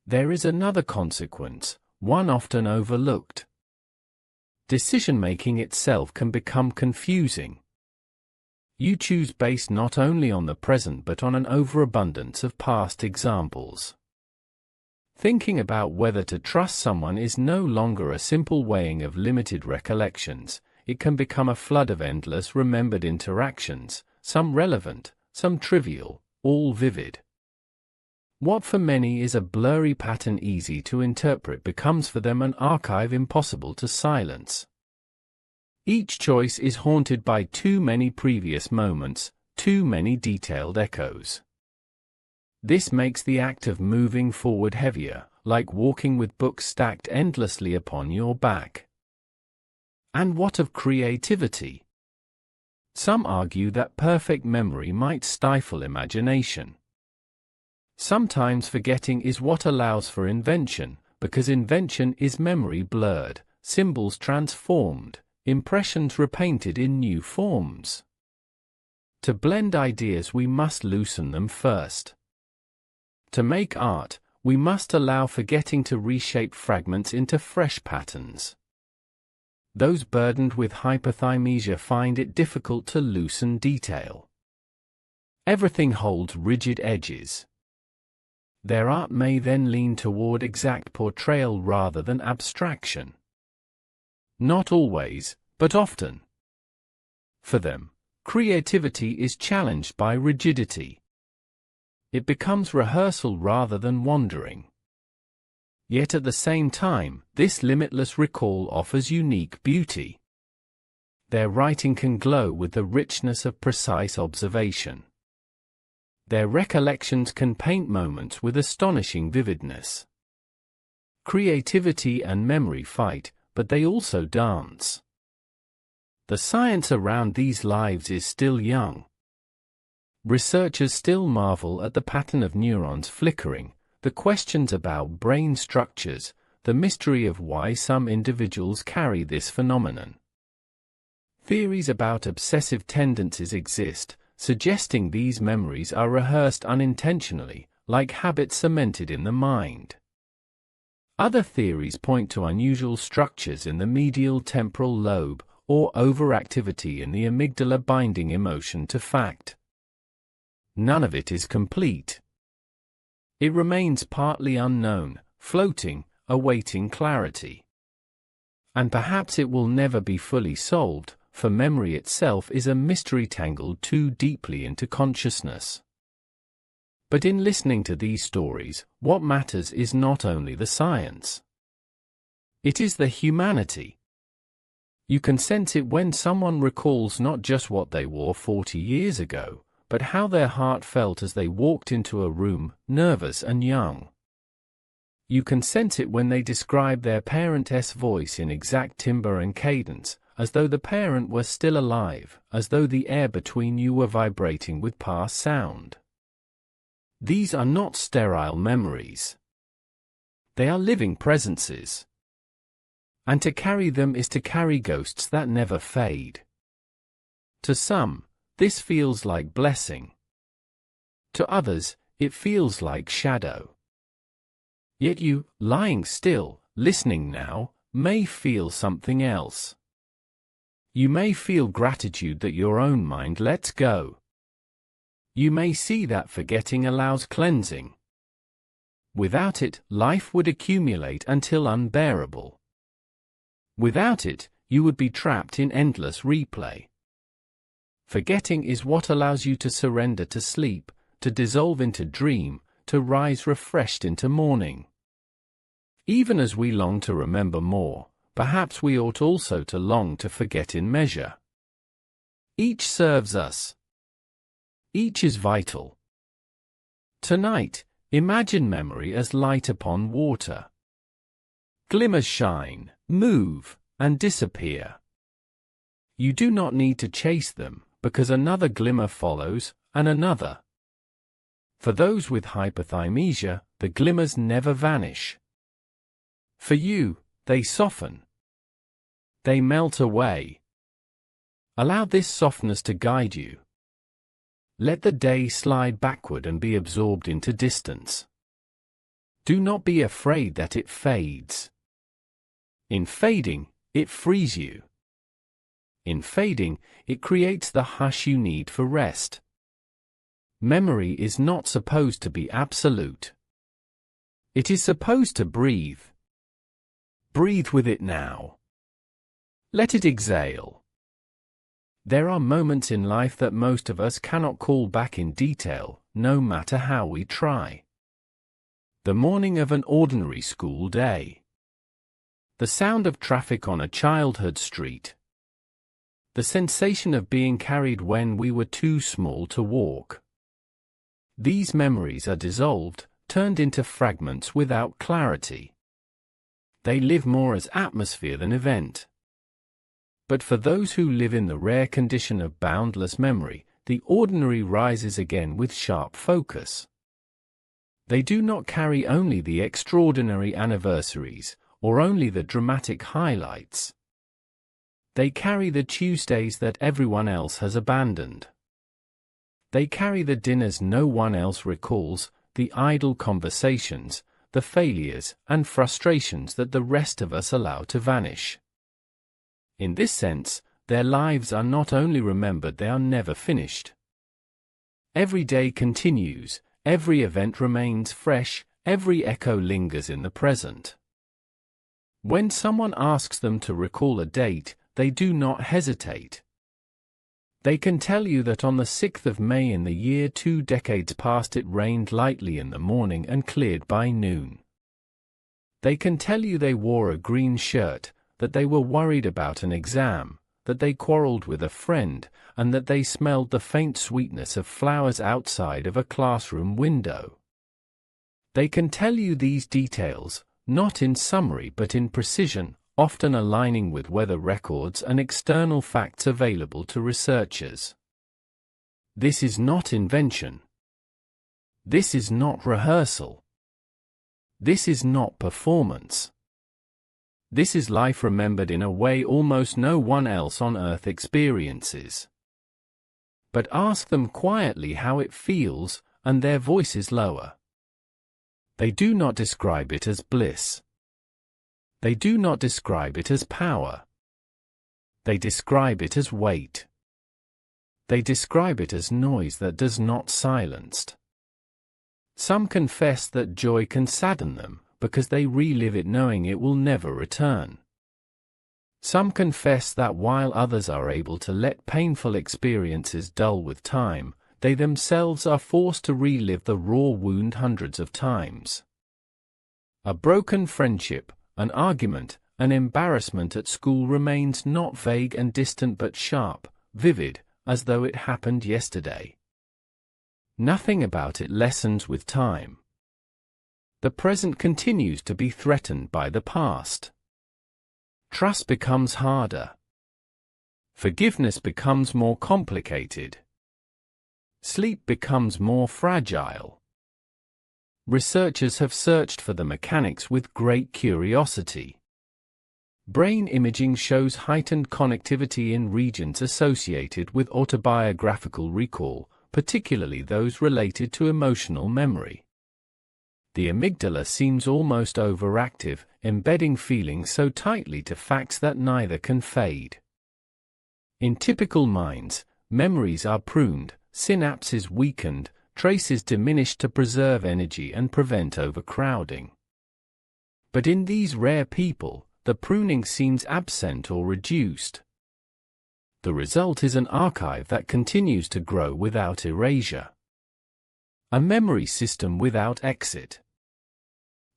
There is another consequence, one often overlooked. Decision-making itself can become confusing. You choose based not only on the present but on an overabundance of past examples. Thinking about whether to trust someone is no longer a simple weighing of limited recollections, it can become a flood of endless remembered interactions, some relevant, some trivial, all vivid. What for many is a blurry pattern easy to interpret becomes for them an archive impossible to silence. Each choice is haunted by too many previous moments, too many detailed echoes. This makes the act of moving forward heavier, like walking with books stacked endlessly upon your back. And what of creativity? Some argue that perfect memory might stifle imagination. Sometimes forgetting is what allows for invention, because invention is memory blurred, symbols transformed, impressions repainted in new forms. To blend ideas we must loosen them first. To make art, we must allow forgetting to reshape fragments into fresh patterns. Those burdened with hyperthymesia find it difficult to loosen detail. Everything holds rigid edges. Their art may then lean toward exact portrayal rather than abstraction. Not always, but often. For them, creativity is challenged by rigidity. It becomes rehearsal rather than wandering. Yet at the same time, this limitless recall offers unique beauty. Their writing can glow with the richness of precise observation. Their recollections can paint moments with astonishing vividness. Creativity and memory fight, but they also dance. The science around these lives is still young. Researchers still marvel at the pattern of neurons flickering, the questions about brain structures, the mystery of why some individuals carry this phenomenon. Theories about obsessive tendencies exist, suggesting these memories are rehearsed unintentionally, like habits cemented in the mind. Other theories point to unusual structures in the medial temporal lobe, or overactivity in the amygdala binding emotion to fact. None of it is complete. It remains partly unknown, floating, awaiting clarity. And perhaps it will never be fully solved, for memory itself is a mystery tangled too deeply into consciousness. But in listening to these stories, what matters is not only the science. It is the humanity. You can sense it when someone recalls not just what they wore 40 years ago, but how their heart felt as they walked into a room, nervous and young. You can sense it when they describe their parent's voice in exact timbre and cadence, as though the parent were still alive, as though the air between you were vibrating with past sound. These are not sterile memories. They are living presences. And to carry them is to carry ghosts that never fade. To some, this feels like blessing. To others, it feels like shadow. Yet you, lying still, listening now, may feel something else. You may feel gratitude that your own mind lets go. You may see that forgetting allows cleansing. Without it, life would accumulate until unbearable. Without it, you would be trapped in endless replay. Forgetting is what allows you to surrender to sleep, to dissolve into dream, to rise refreshed into morning. Even as we long to remember more, perhaps we ought also to long to forget in measure. Each serves us. Each is vital. Tonight, imagine memory as light upon water. Glimmers shine, move, and disappear. You do not need to chase them, because another glimmer follows, and another. For those with hyperthymesia, the glimmers never vanish. For you, they soften. They melt away. Allow this softness to guide you. Let the day slide backward and be absorbed into distance. Do not be afraid that it fades. In fading, it frees you. In fading, it creates the hush you need for rest. Memory is not supposed to be absolute. It is supposed to breathe. Breathe with it now. Let it exhale. There are moments in life that most of us cannot call back in detail, no matter how we try. The morning of an ordinary school day. The sound of traffic on a childhood street. The sensation of being carried when we were too small to walk. These memories are dissolved, turned into fragments without clarity. They live more as atmosphere than event. But for those who live in the rare condition of boundless memory, the ordinary rises again with sharp focus. They do not carry only the extraordinary anniversaries, or only the dramatic highlights. They carry the Tuesdays that everyone else has abandoned. They carry the dinners no one else recalls, the idle conversations, the failures and frustrations that the rest of us allow to vanish. In this sense, their lives are not only remembered, they are never finished. Every day continues, every event remains fresh, every echo lingers in the present. When someone asks them to recall a date, they do not hesitate. They can tell you that on the 6th of May in the year 2 decades past it rained lightly in the morning and cleared by noon. They can tell you they wore a green shirt, that they were worried about an exam, that they quarreled with a friend, and that they smelled the faint sweetness of flowers outside of a classroom window. They can tell you these details, not in summary but in precision, often aligning with weather records and external facts available to researchers. This is not invention. This is not rehearsal. This is not performance. This is life remembered in a way almost no one else on earth experiences. But ask them quietly how it feels, and their voices lower. They do not describe it as bliss. They do not describe it as power. They describe it as weight. They describe it as noise that does not silence. Some confess that joy can sadden them, because they relive it knowing it will never return. Some confess that while others are able to let painful experiences dull with time, they themselves are forced to relive the raw wound hundreds of times. A broken friendship, an argument, an embarrassment at school remains not vague and distant but sharp, vivid, as though it happened yesterday. Nothing about it lessens with time. The present continues to be threatened by the past. Trust becomes harder. Forgiveness becomes more complicated. Sleep becomes more fragile. Researchers have searched for the mechanics with great curiosity. Brain imaging shows heightened connectivity in regions associated with autobiographical recall, particularly those related to emotional memory. The amygdala seems almost overactive, embedding feelings so tightly to facts that neither can fade. In typical minds, memories are pruned, synapses weakened, traces diminished to preserve energy and prevent overcrowding. But in these rare people, the pruning seems absent or reduced. The result is an archive that continues to grow without erasure. A memory system without exit.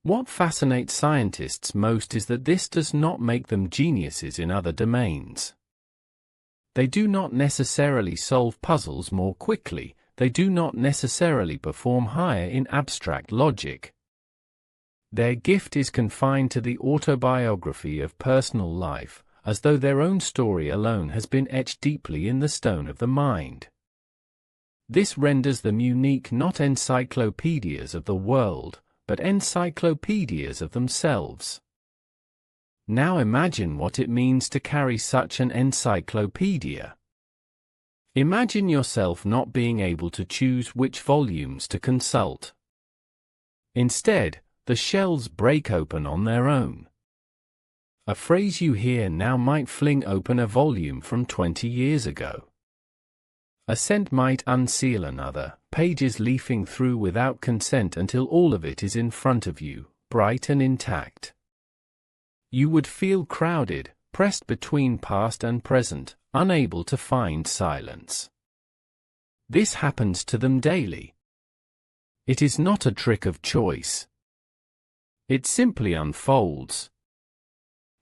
What fascinates scientists most is that this does not make them geniuses in other domains. They do not necessarily solve puzzles more quickly, they do not necessarily perform higher in abstract logic. Their gift is confined to the autobiography of personal life, as though their own story alone has been etched deeply in the stone of the mind. This renders them unique, not encyclopedias of the world, but encyclopedias of themselves. Now imagine what it means to carry such an encyclopedia. Imagine yourself not being able to choose which volumes to consult. Instead, the shelves break open on their own. A phrase you hear now might fling open a volume from 20 years ago. A scent might unseal another, pages leafing through without consent until all of it is in front of you, bright and intact. You would feel crowded, pressed between past and present, unable to find silence. This happens to them daily. It is not a trick of choice. It simply unfolds.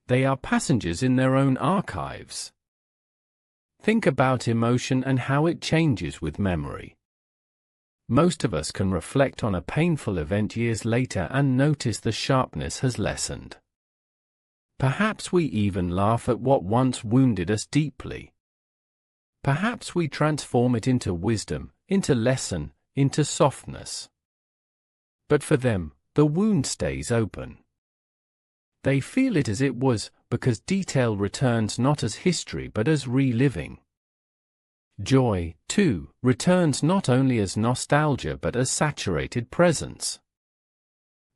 They are passengers in their own archives. Think about emotion and how it changes with memory. Most of us can reflect on a painful event years later and notice the sharpness has lessened. Perhaps we even laugh at what once wounded us deeply. Perhaps we transform it into wisdom, into lesson, into softness. But for them, the wound stays open. They feel it as it was, because detail returns not as history but as reliving. Joy, too, returns not only as nostalgia but as saturated presence.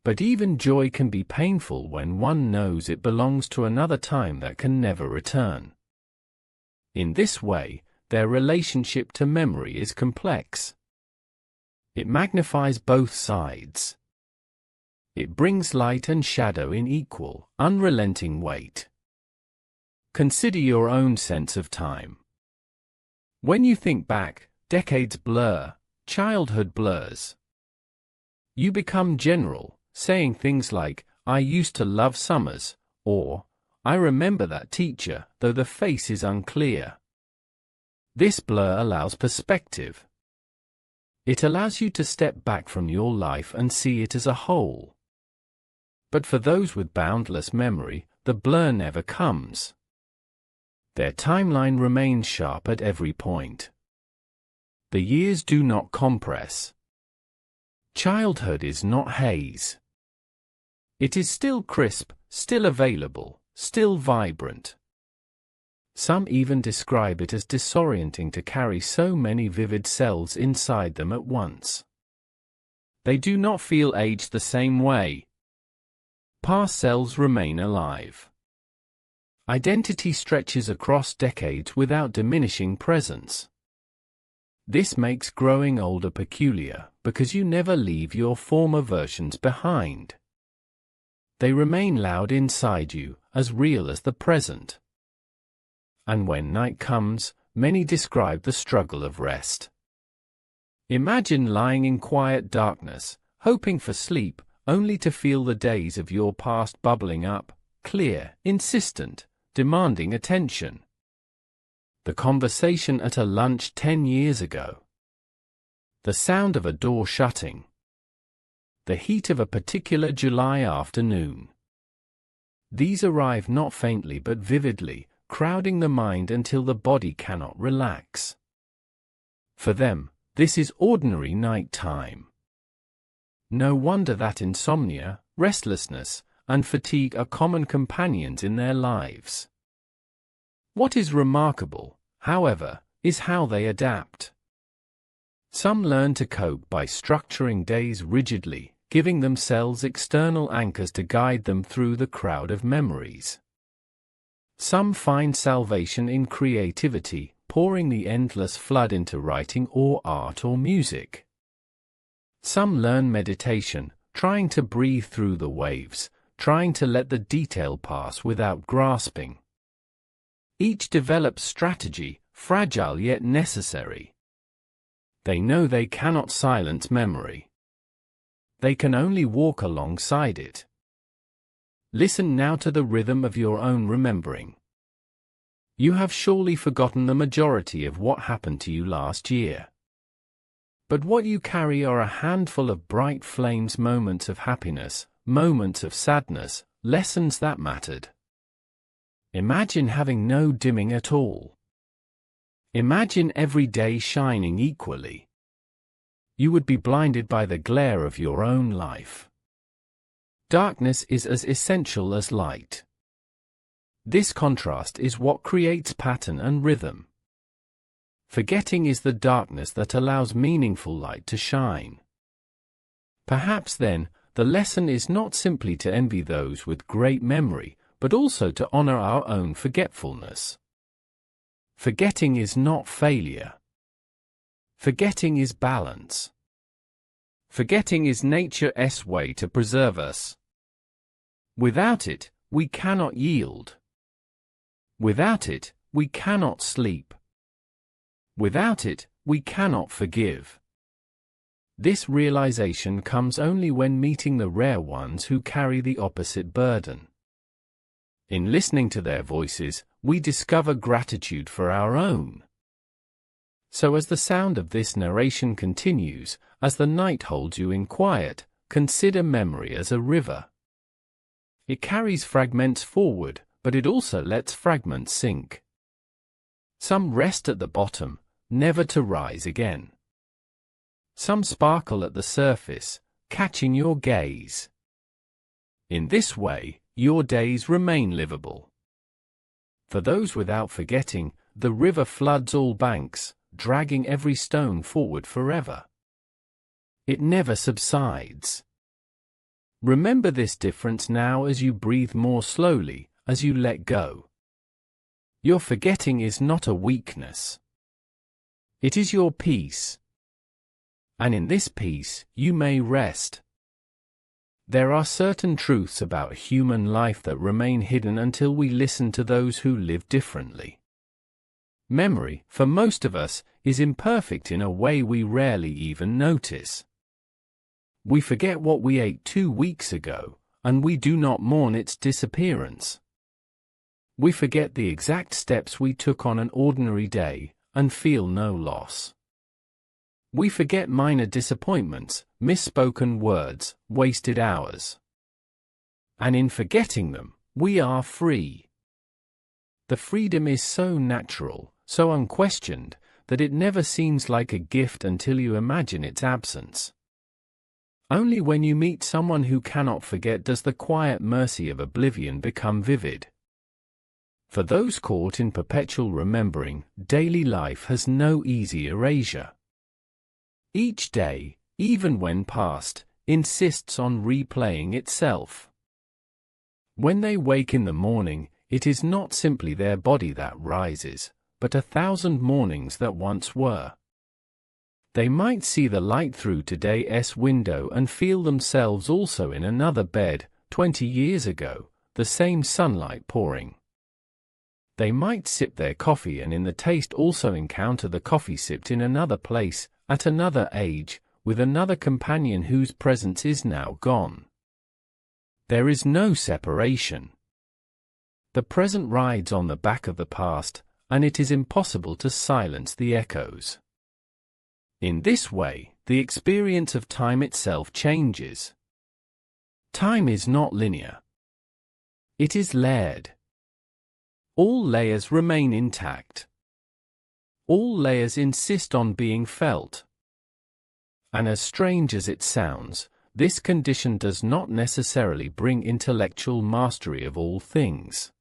But even joy can be painful when one knows it belongs to another time that can never return. In this way, their relationship to memory is complex. It magnifies both sides. It brings light and shadow in equal, unrelenting weight. Consider your own sense of time. When you think back, decades blur, childhood blurs. You become general, saying things like, "I used to love summers," or "I remember that teacher, though the face is unclear." This blur allows perspective. It allows you to step back from your life and see it as a whole. But for those with boundless memory, the blur never comes. Their timeline remains sharp at every point. The years do not compress. Childhood is not haze. It is still crisp, still available, still vibrant. Some even describe it as disorienting to carry so many vivid selves inside them at once. They do not feel aged the same way. Past selves remain alive. Identity stretches across decades without diminishing presence. This makes growing older peculiar, because you never leave your former versions behind. They remain loud inside you, as real as the present. And when night comes, many describe the struggle of rest. Imagine lying in quiet darkness, hoping for sleep, only to feel the days of your past bubbling up, clear, insistent, demanding attention. The conversation at a lunch 10 years ago. The sound of a door shutting. The heat of a particular July afternoon. These arrive not faintly but vividly, crowding the mind until the body cannot relax. For them, this is ordinary night time. No wonder that insomnia, restlessness, and fatigue are common companions in their lives. What is remarkable, however, is how they adapt. Some learn to cope by structuring days rigidly, giving themselves external anchors to guide them through the crowd of memories. Some find salvation in creativity, pouring the endless flood into writing or art or music. Some learn meditation, trying to breathe through the waves, trying to let the detail pass without grasping. Each develops strategy, fragile yet necessary. They know they cannot silence memory. They can only walk alongside it. Listen now to the rhythm of your own remembering. You have surely forgotten the majority of what happened to you last year. But what you carry are a handful of bright flames, moments of happiness, moments of sadness, lessons that mattered. Imagine having no dimming at all. Imagine every day shining equally. You would be blinded by the glare of your own life. Darkness is as essential as light. This contrast is what creates pattern and rhythm. Forgetting is the darkness that allows meaningful light to shine. Perhaps then, the lesson is not simply to envy those with great memory, but also to honor our own forgetfulness. Forgetting is not failure. Forgetting is balance. Forgetting is nature's way to preserve us. Without it, we cannot yield. Without it, we cannot sleep. Without it, we cannot forgive. This realization comes only when meeting the rare ones who carry the opposite burden. In listening to their voices, we discover gratitude for our own. So as the sound of this narration continues, as the night holds you in quiet, consider memory as a river. It carries fragments forward, but it also lets fragments sink. Some rest at the bottom, never to rise again. Some sparkle at the surface, catching your gaze. In this way, your days remain livable. For those without forgetting, the river floods all banks, dragging every stone forward forever. It never subsides. Remember this difference now as you breathe more slowly, as you let go. Your forgetting is not a weakness. It is your peace. And in this peace, you may rest. There are certain truths about human life that remain hidden until we listen to those who live differently. Memory, for most of us, is imperfect in a way we rarely even notice. We forget what we ate 2 weeks ago, and we do not mourn its disappearance. We forget the exact steps we took on an ordinary day, and feel no loss. We forget minor disappointments, misspoken words, wasted hours. And in forgetting them, we are free. The freedom is so natural, so unquestioned, that it never seems like a gift until you imagine its absence. Only when you meet someone who cannot forget does the quiet mercy of oblivion become vivid. For those caught in perpetual remembering, daily life has no easy erasure. Each day, even when past, insists on replaying itself. When they wake in the morning, it is not simply their body that rises, but 1,000 mornings that once were. They might see the light through today's window and feel themselves also in another bed, 20 years ago, the same sunlight pouring. They might sip their coffee and in the taste also encounter the coffee sipped in another place, at another age, with another companion whose presence is now gone. There is no separation. The present rides on the back of the past, and it is impossible to silence the echoes. In this way, the experience of time itself changes. Time is not linear. It is layered. All layers remain intact. All layers insist on being felt. And as strange as it sounds, this condition does not necessarily bring intellectual mastery of all things.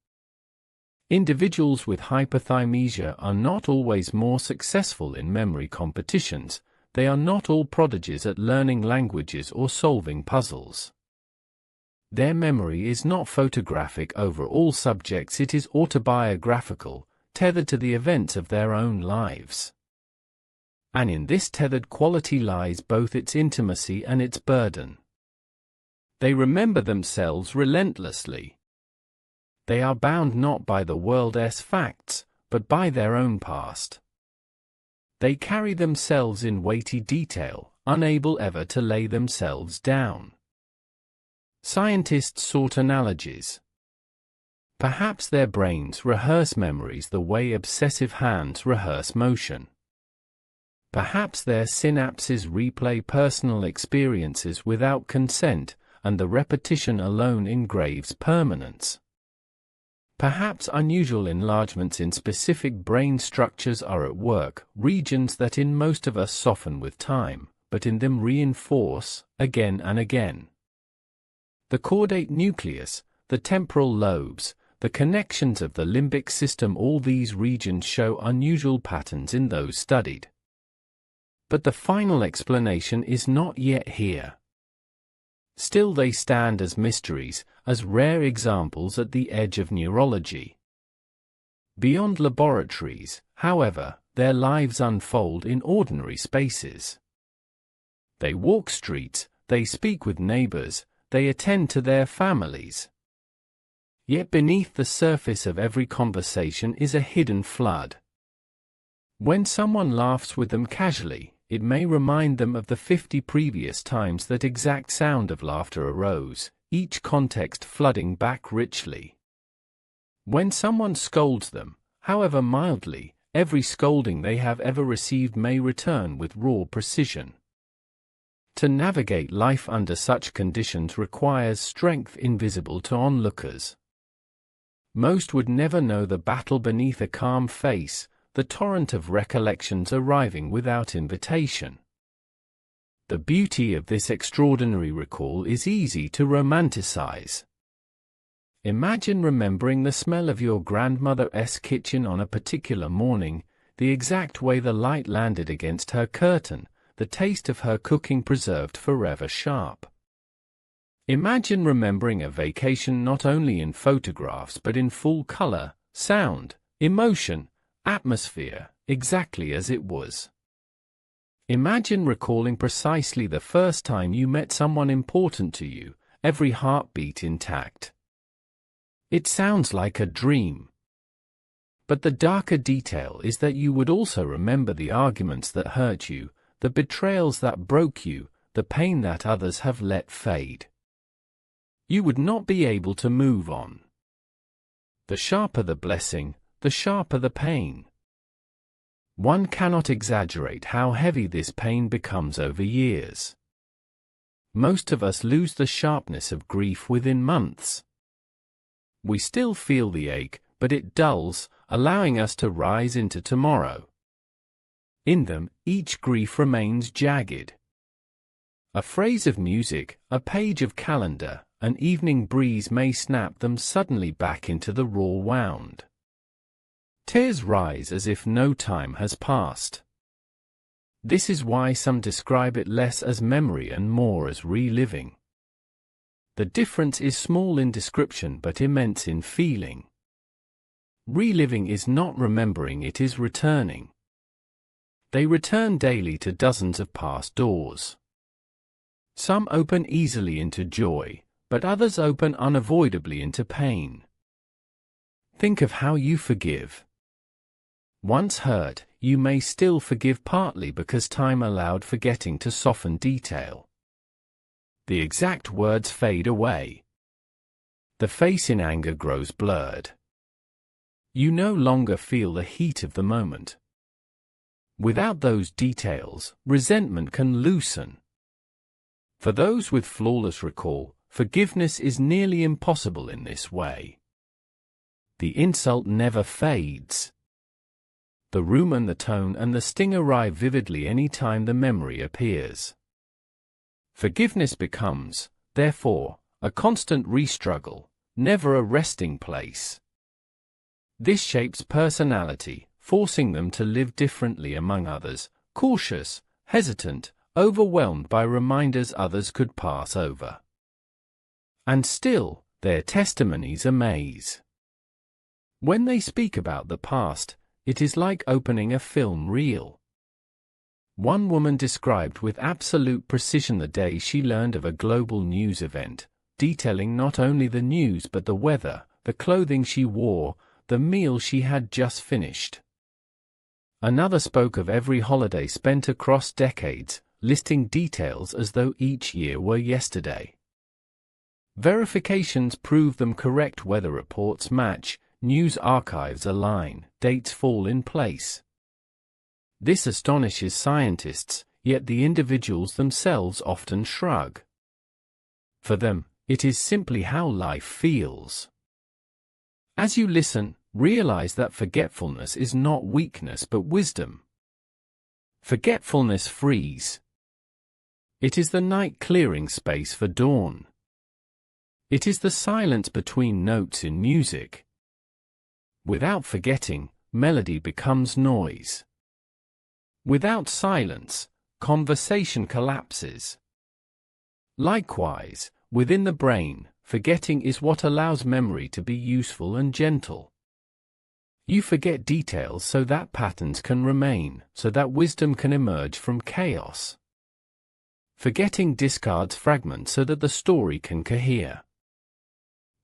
Individuals with hyperthymesia are not always more successful in memory competitions. They are not all prodigies at learning languages or solving puzzles. Their memory is not photographic over all subjects, it is autobiographical, tethered to the events of their own lives. And in this tethered quality lies both its intimacy and its burden. They remember themselves relentlessly. They are bound not by the world's facts, but by their own past. They carry themselves in weighty detail, unable ever to lay themselves down. Scientists sought analogies. Perhaps their brains rehearse memories the way obsessive hands rehearse motion. Perhaps their synapses replay personal experiences without consent, and the repetition alone engraves permanence. Perhaps unusual enlargements in specific brain structures are at work, regions that in most of us soften with time, but in them reinforce, again and again. The caudate nucleus, the temporal lobes, the connections of the limbic system, all these regions show unusual patterns in those studied. But the final explanation is not yet here. Still they stand as mysteries, as rare examples at the edge of neurology. Beyond laboratories, however, their lives unfold in ordinary spaces. They walk streets, they speak with neighbors, they attend to their families. Yet beneath the surface of every conversation is a hidden flood. When someone laughs with them casually, it may remind them of the 50 previous times that exact sound of laughter arose, each context flooding back richly. When someone scolds them, however mildly, every scolding they have ever received may return with raw precision. To navigate life under such conditions requires strength invisible to onlookers. Most would never know the battle beneath a calm face, the torrent of recollections arriving without invitation. The beauty of this extraordinary recall is easy to romanticize. Imagine remembering the smell of your grandmother's kitchen on a particular morning, the exact way the light landed against her curtain, the taste of her cooking preserved forever sharp. Imagine remembering a vacation not only in photographs but in full color, sound, emotion, atmosphere, exactly as it was. Imagine recalling precisely the first time you met someone important to you, every heartbeat intact. It sounds like a dream. But the darker detail is that you would also remember the arguments that hurt you, the betrayals that broke you, the pain that others have let fade. you would not be able to move on. The sharper the blessing, the sharper the pain. One cannot exaggerate how heavy this pain becomes over years. Most of us lose the sharpness of grief within months. We still feel the ache, but it dulls, allowing us to rise into tomorrow. In them, each grief remains jagged. A phrase of music, a page of calendar, an evening breeze may snap them suddenly back into the raw wound. Tears rise as if no time has passed. This is why some describe it less as memory and more as reliving. The difference is small in description but immense in feeling. Reliving is not remembering, it is returning. They return daily to dozens of past doors. Some open easily into joy, but others open unavoidably into pain. Think of how you forgive. Once hurt, you may still forgive partly because time allowed forgetting to soften detail. The exact words fade away. The face in anger grows blurred. You no longer feel the heat of the moment. Without those details, resentment can loosen. For those with flawless recall, forgiveness is nearly impossible in this way. The insult never fades. The room and the tone and the sting arrive vividly any time the memory appears. Forgiveness becomes, therefore, a constant re-struggle, never a resting place. This shapes personality, forcing them to live differently among others, cautious, hesitant, overwhelmed by reminders others could pass over. And still, their testimonies amaze. When they speak about the past, it is like opening a film reel. One woman described with absolute precision the day she learned of a global news event, detailing not only the news but the weather, the clothing she wore, the meal she had just finished. Another spoke of every holiday spent across decades, listing details as though each year were yesterday. Verifications prove them correct, weather reports match, news archives align, dates fall in place. This astonishes scientists, yet the individuals themselves often shrug. For them, it is simply how life feels. As you listen, realize that forgetfulness is not weakness but wisdom. Forgetfulness frees. It is the night clearing space for dawn. It is the silence between notes in music. Without forgetting, melody becomes noise. Without silence, conversation collapses. Likewise, within the brain, forgetting is what allows memory to be useful and gentle. You forget details so that patterns can remain, so that wisdom can emerge from chaos. Forgetting discards fragments so that the story can cohere.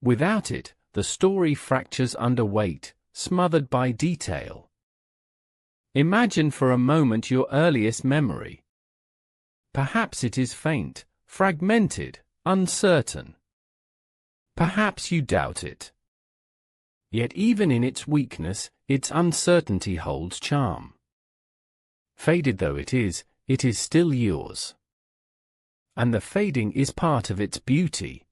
Without it, the story fractures under weight, smothered by detail. Imagine for a moment your earliest memory. Perhaps it is faint, fragmented, uncertain. Perhaps you doubt it. Yet even in its weakness, its uncertainty holds charm. Faded though it is still yours. And the fading is part of its beauty.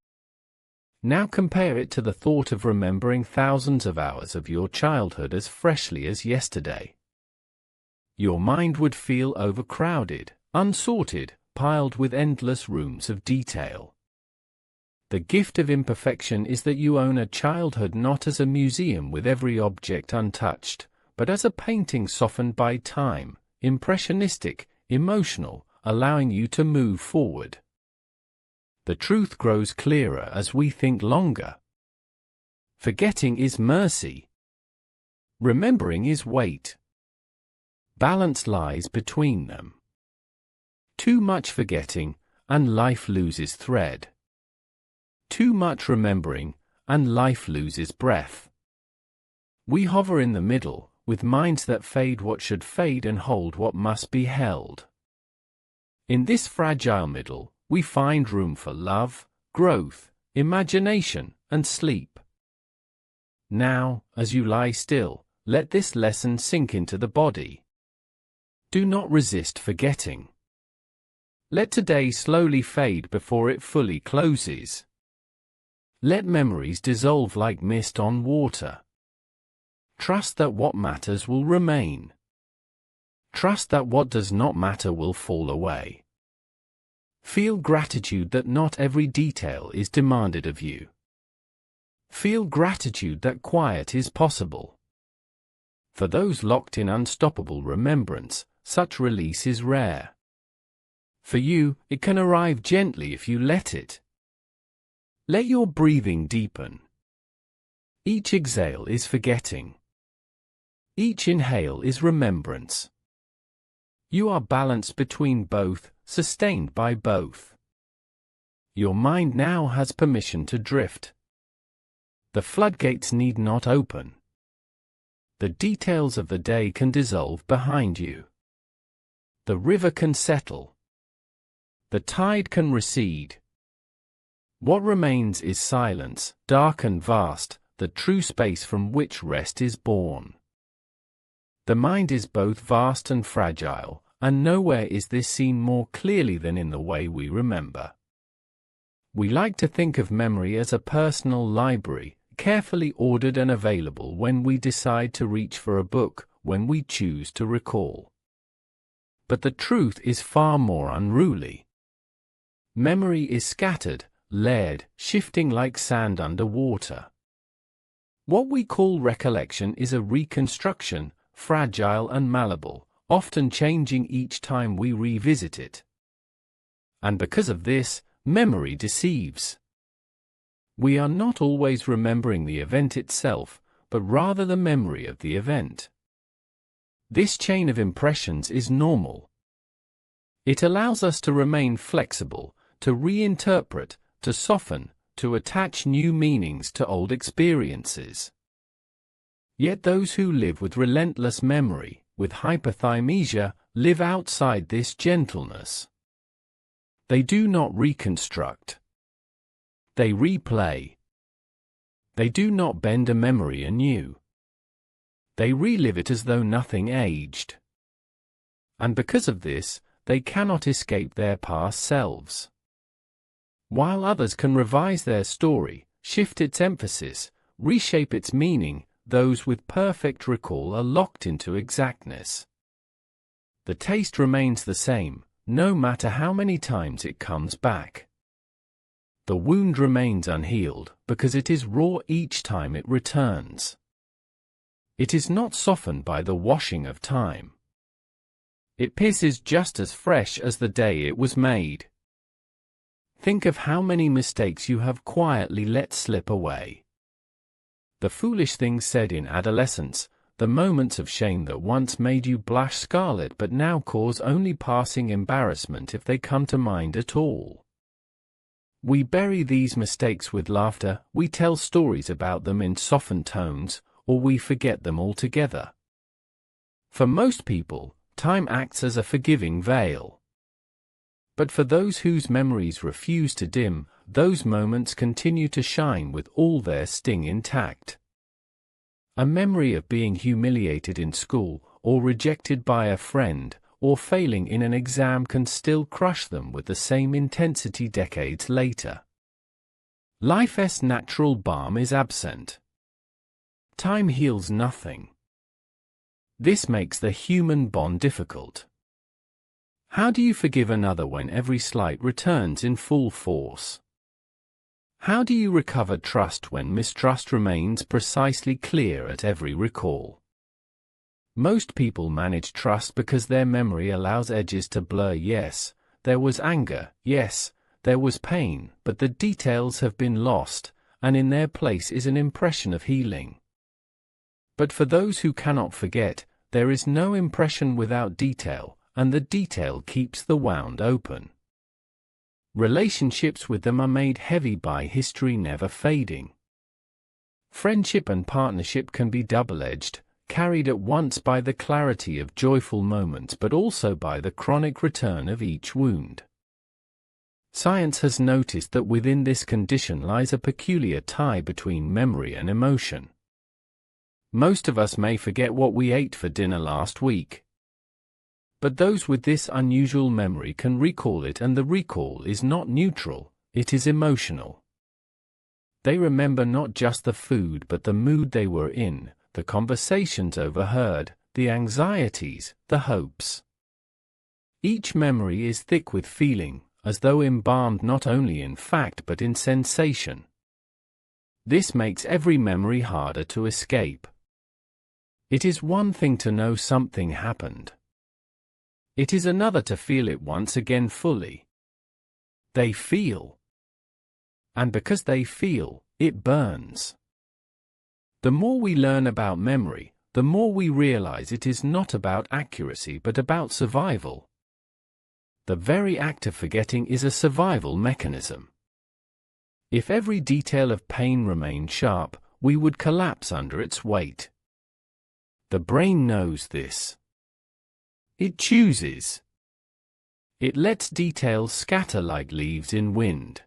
Now compare it to the thought of remembering thousands of hours of your childhood as freshly as yesterday. Your mind would feel overcrowded, unsorted, piled with endless rooms of detail. The gift of imperfection is that you own a childhood not as a museum with every object untouched, but as a painting softened by time, impressionistic, emotional, allowing you to move forward. The truth grows clearer as we think longer. Forgetting is mercy. Remembering is weight. Balance lies between them. Too much forgetting, and life loses thread. Too much remembering, and life loses breath. We hover in the middle, with minds that fade what should fade and hold what must be held. In this fragile middle, we find room for love, growth, imagination, and sleep. Now, as you lie still, let this lesson sink into the body. Do not resist forgetting. Let today slowly fade before it fully closes. Let memories dissolve like mist on water. Trust that what matters will remain. Trust that what does not matter will fall away. Feel gratitude that not every detail is demanded of you. Feel gratitude that quiet is possible. For those locked in unstoppable remembrance, such release is rare. For you, it can arrive gently if you let it. Let your breathing deepen. Each exhale is forgetting. Each inhale is remembrance. You are balanced between both, sustained by both. Your mind now has permission to drift. The floodgates need not open. The details of the day can dissolve behind you. The river can settle. The tide can recede. What remains is silence, dark and vast, the true space from which rest is born. The mind is both vast and fragile, and nowhere is this seen more clearly than in the way we remember. We like to think of memory as a personal library, carefully ordered and available when we decide to reach for a book, when we choose to recall. But the truth is far more unruly. Memory is scattered, layered, shifting like sand under water. What we call recollection is a reconstruction, fragile and malleable, often changing each time we revisit it. And because of this, memory deceives. We are not always remembering the event itself, but rather the memory of the event. This chain of impressions is normal. It allows us to remain flexible, to reinterpret, to soften, to attach new meanings to old experiences. Yet those who live with relentless memory, with hyperthymesia, live outside this gentleness. They do not reconstruct. They replay. They do not bend a memory anew. They relive it as though nothing aged. And because of this, they cannot escape their past selves. While others can revise their story, shift its emphasis, reshape its meaning, those with perfect recall are locked into exactness. The taste remains the same, no matter how many times it comes back. The wound remains unhealed because it is raw each time it returns. It is not softened by the washing of time. It pisses just as fresh as the day it was made. Think of how many mistakes you have quietly let slip away. The foolish things said in adolescence, the moments of shame that once made you blush scarlet but now cause only passing embarrassment if they come to mind at all. We bury these mistakes with laughter, we tell stories about them in softened tones, or we forget them altogether. For most people, time acts as a forgiving veil. But for those whose memories refuse to dim, those moments continue to shine with all their sting intact. A memory of being humiliated in school, or rejected by a friend, or failing in an exam can still crush them with the same intensity decades later. Life's natural balm is absent. Time heals nothing. This makes the human bond difficult. How do you forgive another when every slight returns in full force? How do you recover trust when mistrust remains precisely clear at every recall? Most people manage trust because their memory allows edges to blur. Yes, there was anger, yes, there was pain, but the details have been lost, and in their place is an impression of healing. But for those who cannot forget, there is no impression without detail, and the detail keeps the wound open. Relationships with them are made heavy by history never fading. Friendship and partnership can be double-edged, carried at once by the clarity of joyful moments but also by the chronic return of each wound. Science has noticed that within this condition lies a peculiar tie between memory and emotion. Most of us may forget what we ate for dinner last week. But those with this unusual memory can recall it, and the recall is not neutral, it is emotional. They remember not just the food but the mood they were in, the conversations overheard, the anxieties, the hopes. Each memory is thick with feeling, as though embalmed not only in fact but in sensation. This makes every memory harder to escape. It is one thing to know something happened. It is another to feel it once again fully. They feel. And because they feel, it burns. The more we learn about memory, the more we realize it is not about accuracy but about survival. The very act of forgetting is a survival mechanism. If every detail of pain remained sharp, we would collapse under its weight. The brain knows this. It chooses. It lets details scatter like leaves in wind.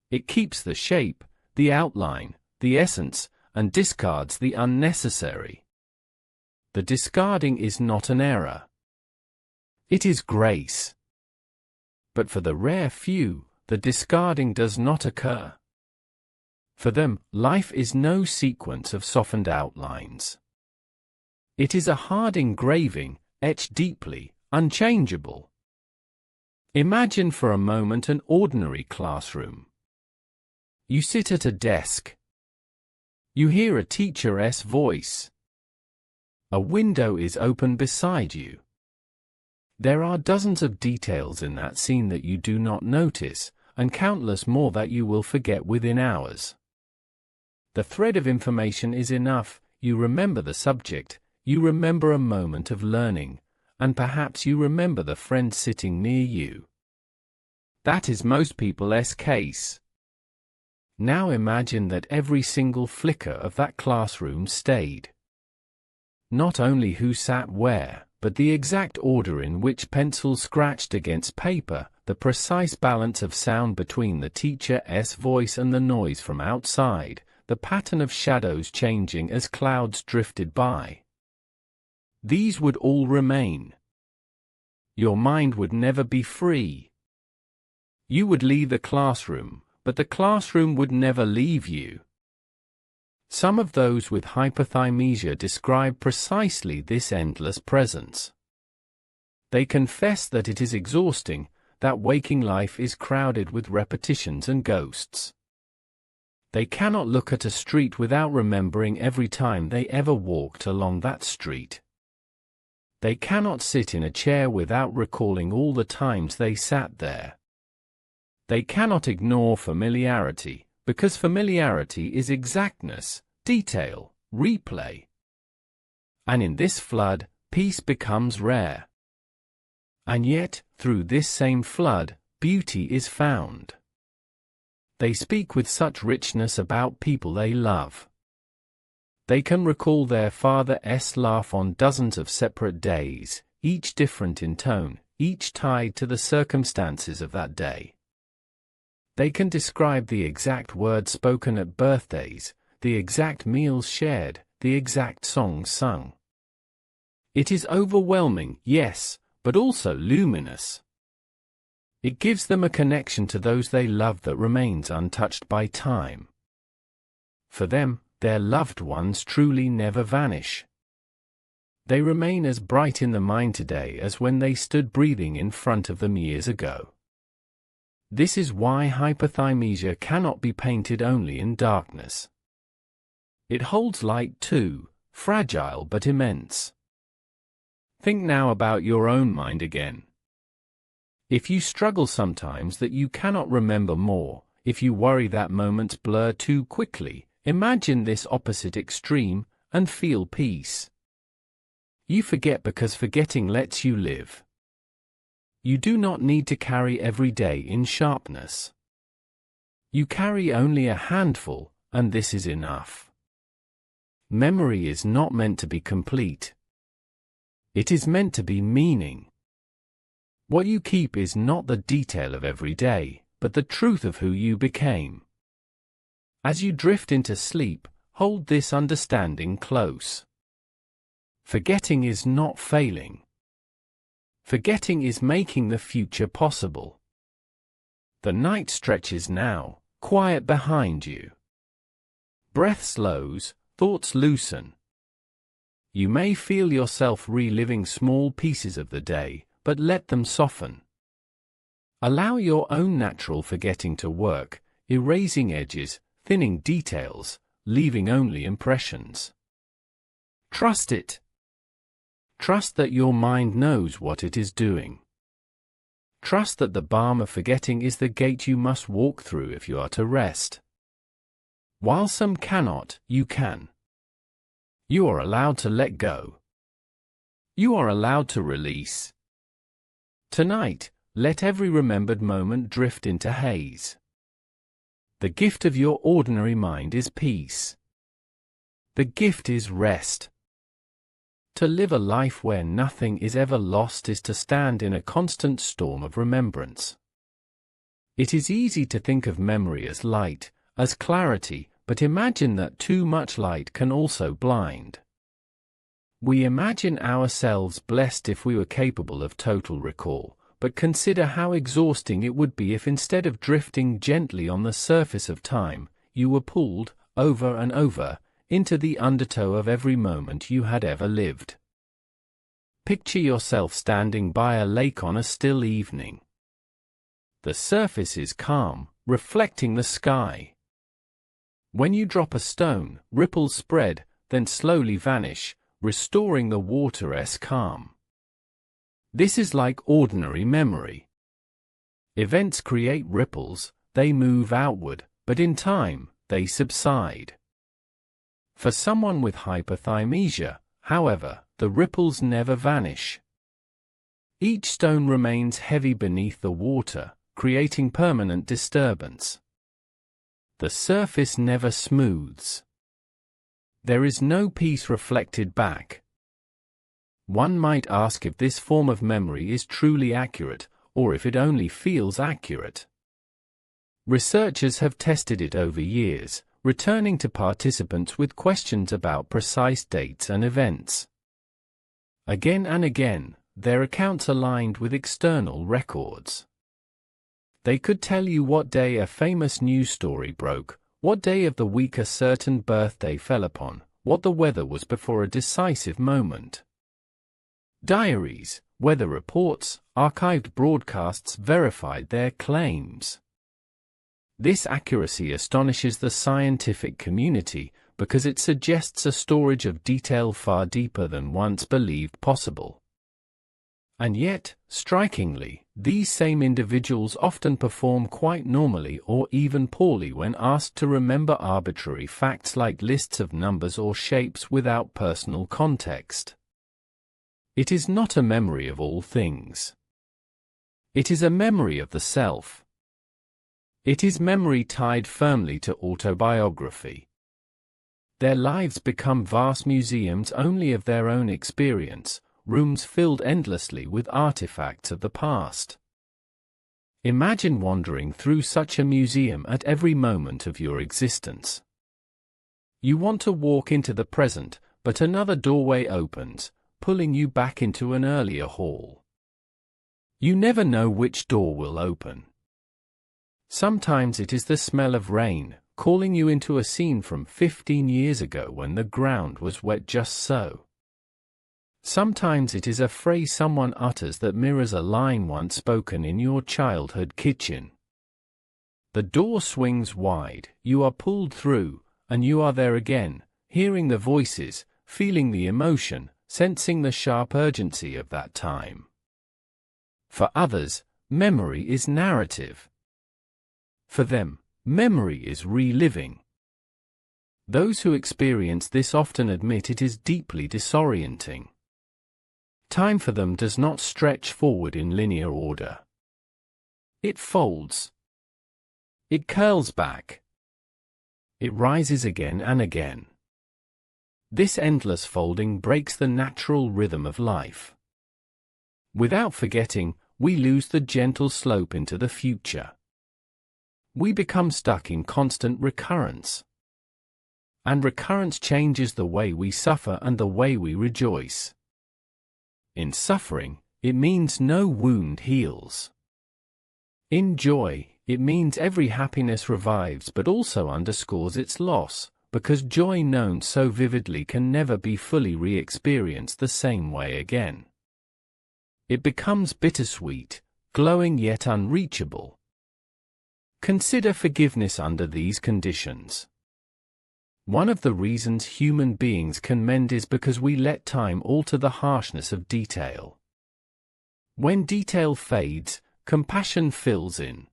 It keeps the shape, the outline, the essence, and discards the unnecessary. The discarding is not an error. It is grace. But for the rare few, the discarding does not occur. For them, life is no sequence of softened outlines. It is a hard engraving, etched deeply, unchangeable. Imagine for a moment an ordinary classroom. You sit at a desk. You hear a teacher's voice. A window is open beside you. There are dozens of details in that scene that you do not notice, and countless more that you will forget within hours. The thread of information is enough. You remember the subject, you remember a moment of learning, and perhaps you remember the friend sitting near you. That is most people's case. Now imagine that every single flicker of that classroom stayed. Not only who sat where, but the exact order in which pencils scratched against paper, the precise balance of sound between the teacher's voice and the noise from outside, the pattern of shadows changing as clouds drifted by. These would all remain. Your mind would never be free. You would leave the classroom, but the classroom would never leave you. Some of those with hyperthymesia describe precisely this endless presence. They confess that it is exhausting, that waking life is crowded with repetitions and ghosts. They cannot look at a street without remembering every time they ever walked along that street. They cannot sit in a chair without recalling all the times they sat there. They cannot ignore familiarity, because familiarity is exactness, detail, replay. And in this flood, peace becomes rare. And yet, through this same flood, beauty is found. They speak with such richness about people they love. They can recall their father's laugh on dozens of separate days, each different in tone, each tied to the circumstances of that day. They can describe the exact words spoken at birthdays, the exact meals shared, the exact songs sung. It is overwhelming, yes, but also luminous. It gives them a connection to those they love that remains untouched by time. For them, their loved ones truly never vanish. They remain as bright in the mind today as when they stood breathing in front of them years ago. This is why hyperthymesia cannot be painted only in darkness. It holds light too, fragile but immense. Think now about your own mind again. If you struggle sometimes that you cannot remember more, if you worry that moments blur too quickly, imagine this opposite extreme, and feel peace. You forget because forgetting lets you live. You do not need to carry every day in sharpness. You carry only a handful, and this is enough. Memory is not meant to be complete. It is meant to be meaning. What you keep is not the detail of every day, but the truth of who you became. As you drift into sleep, hold this understanding close. Forgetting is not failing. Forgetting is making the future possible. The night stretches now, quiet behind you. Breath slows, thoughts loosen. You may feel yourself reliving small pieces of the day, but let them soften. Allow your own natural forgetting to work, erasing edges, thinning details, leaving only impressions. Trust it. Trust that your mind knows what it is doing. Trust that the balm of forgetting is the gate you must walk through if you are to rest. While some cannot, you can. You are allowed to let go. You are allowed to release. Tonight, let every remembered moment drift into haze. The gift of your ordinary mind is peace. The gift is rest. To live a life where nothing is ever lost is to stand in a constant storm of remembrance. It is easy to think of memory as light, as clarity, but imagine that too much light can also blind. We imagine ourselves blessed if we were capable of total recall, but consider how exhausting it would be if instead of drifting gently on the surface of time, you were pulled, over and over, into the undertow of every moment you had ever lived. Picture yourself standing by a lake on a still evening. The surface is calm, reflecting the sky. When you drop a stone, ripples spread, then slowly vanish, restoring the water-esque calm. This is like ordinary memory. Events create ripples, they move outward, but in time, they subside. For someone with hyperthymesia, however, the ripples never vanish. Each stone remains heavy beneath the water, creating permanent disturbance. The surface never smooths. There is no peace reflected back. One might ask if this form of memory is truly accurate, or if it only feels accurate. Researchers have tested it over years, returning to participants with questions about precise dates and events. Again and again, their accounts aligned with external records. They could tell you what day a famous news story broke, what day of the week a certain birthday fell upon, what the weather was before a decisive moment. Diaries, weather reports, archived broadcasts verified their claims. This accuracy astonishes the scientific community because it suggests a storage of detail far deeper than once believed possible. And yet, strikingly, these same individuals often perform quite normally or even poorly when asked to remember arbitrary facts like lists of numbers or shapes without personal context. It is not a memory of all things. It is a memory of the self. It is memory tied firmly to autobiography. Their lives become vast museums only of their own experience, rooms filled endlessly with artifacts of the past. Imagine wandering through such a museum at every moment of your existence. You want to walk into the present, but another doorway opens, pulling you back into an earlier hall. You never know which door will open. Sometimes it is the smell of rain, calling you into a scene from 15 years ago when the ground was wet just so. Sometimes it is a phrase someone utters that mirrors a line once spoken in your childhood kitchen. The door swings wide, you are pulled through, and you are there again, hearing the voices, feeling the emotion, sensing the sharp urgency of that time. For others, memory is narrative. For them, memory is reliving. Those who experience this often admit it is deeply disorienting. Time for them does not stretch forward in linear order. It folds. It curls back. It rises again and again. This endless folding breaks the natural rhythm of life. Without forgetting, we lose the gentle slope into the future. We become stuck in constant recurrence. And recurrence changes the way we suffer and the way we rejoice. In suffering, it means no wound heals. In joy, it means every happiness revives but also underscores its loss, because joy known so vividly can never be fully re-experienced the same way again. It becomes bittersweet, glowing yet unreachable. Consider forgiveness under these conditions. One of the reasons human beings can mend is because we let time alter the harshness of detail. When detail fades, compassion fills in.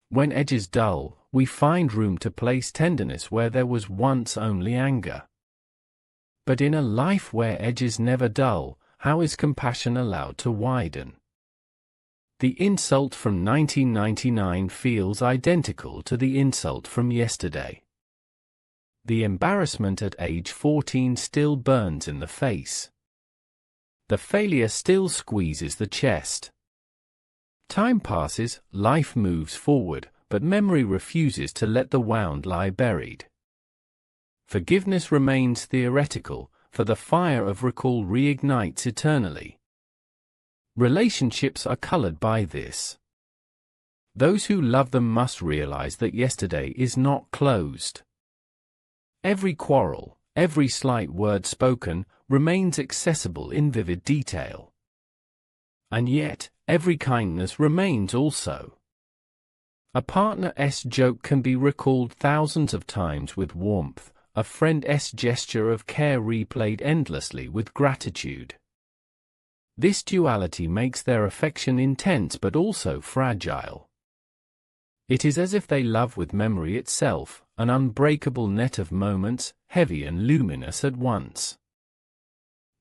When edges dull, we find room to place tenderness where there was once only anger. But in a life where edges never dull, how is compassion allowed to widen? The insult from 1999 feels identical to the insult from yesterday. The embarrassment at age 14 still burns in the face. The failure still squeezes the chest. Time passes, life moves forward, but memory refuses to let the wound lie buried. Forgiveness remains theoretical, for the fire of recall reignites eternally. Relationships are colored by this. Those who love them must realize that yesterday is not closed. Every quarrel, every slight word spoken, remains accessible in vivid detail. And yet, every kindness remains also. A partner's joke can be recalled thousands of times with warmth, a friend's gesture of care replayed endlessly with gratitude. This duality makes their affection intense but also fragile. It is as if they love with memory itself, an unbreakable net of moments, heavy and luminous at once.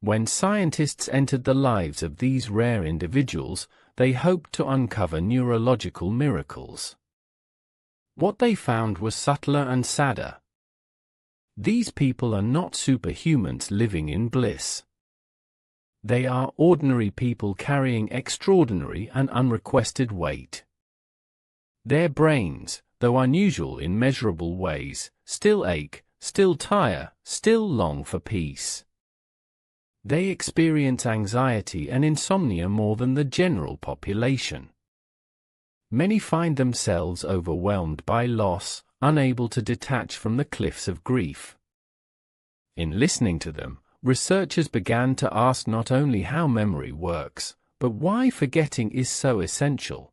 When scientists entered the lives of these rare individuals, they hoped to uncover neurological miracles. What they found was subtler and sadder. These people are not superhumans living in bliss. They are ordinary people carrying extraordinary and unrequested weight. Their brains, though unusual in measurable ways, still ache, still tire, still long for peace. They experience anxiety and insomnia more than the general population. Many find themselves overwhelmed by loss, unable to detach from the cliffs of grief. In listening to them, researchers began to ask not only how memory works, but why forgetting is so essential.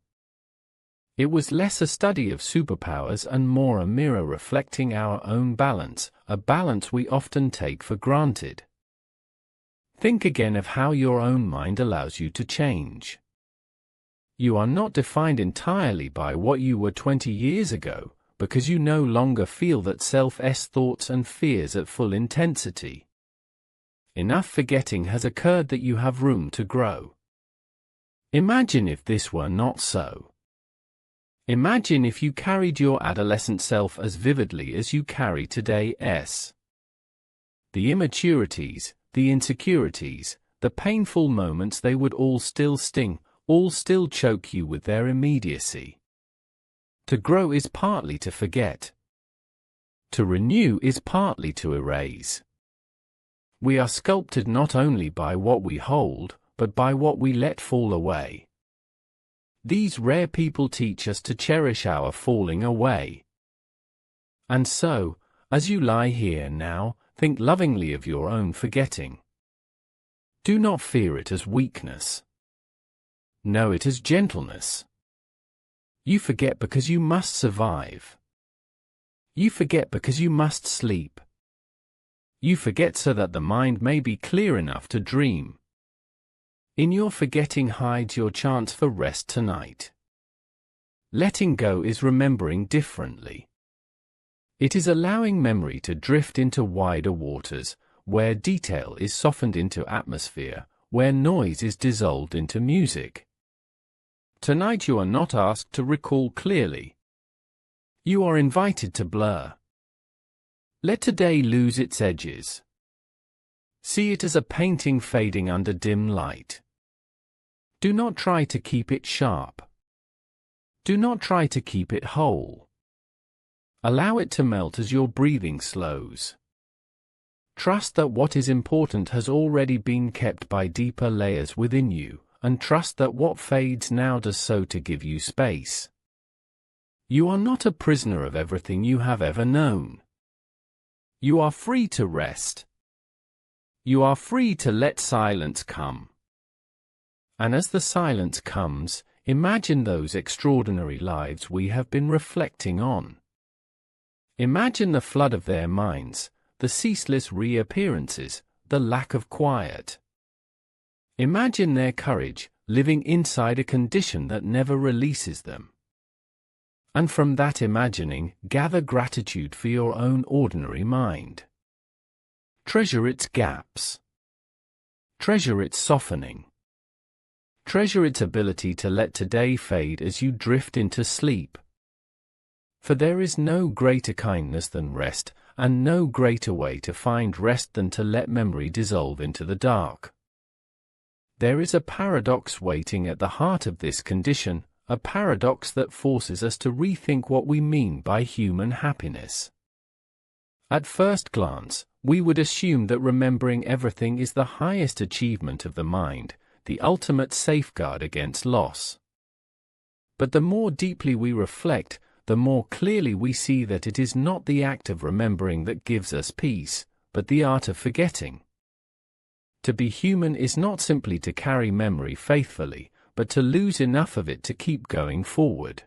It was less a study of superpowers and more a mirror reflecting our own balance, a balance we often take for granted. Think again of how your own mind allows you to change. You are not defined entirely by what you were 20 years ago, because you no longer feel that self's thoughts and fears at full intensity. Enough forgetting has occurred that you have room to grow. Imagine if this were not so. Imagine if you carried your adolescent self as vividly as you carry today's. The immaturities, the insecurities, the painful moments, they would all still sting, all still choke you with their immediacy. To grow is partly to forget. To renew is partly to erase. We are sculpted not only by what we hold, but by what we let fall away. These rare people teach us to cherish our falling away. And so, as you lie here now, think lovingly of your own forgetting. Do not fear it as weakness. Know it as gentleness. You forget because you must survive. You forget because you must sleep. You forget so that the mind may be clear enough to dream. In your forgetting hides your chance for rest tonight. Letting go is remembering differently. It is allowing memory to drift into wider waters, where detail is softened into atmosphere, where noise is dissolved into music. Tonight you are not asked to recall clearly. You are invited to blur. Let today lose its edges. See it as a painting fading under dim light. Do not try to keep it sharp. Do not try to keep it whole. Allow it to melt as your breathing slows. Trust that what is important has already been kept by deeper layers within you, and trust that what fades now does so to give you space. You are not a prisoner of everything you have ever known. You are free to rest. You are free to let silence come. And as the silence comes, imagine those extraordinary lives we have been reflecting on. Imagine the flood of their minds, the ceaseless reappearances, the lack of quiet. Imagine their courage, living inside a condition that never releases them. And from that imagining, gather gratitude for your own ordinary mind. Treasure its gaps. Treasure its softening. Treasure its ability to let today fade as you drift into sleep. For there is no greater kindness than rest, and no greater way to find rest than to let memory dissolve into the dark. There is a paradox waiting at the heart of this condition, a paradox that forces us to rethink what we mean by human happiness. At first glance, we would assume that remembering everything is the highest achievement of the mind, the ultimate safeguard against loss. But the more deeply we reflect, the more clearly we see that it is not the act of remembering that gives us peace, but the art of forgetting. To be human is not simply to carry memory faithfully, but to lose enough of it to keep going forward.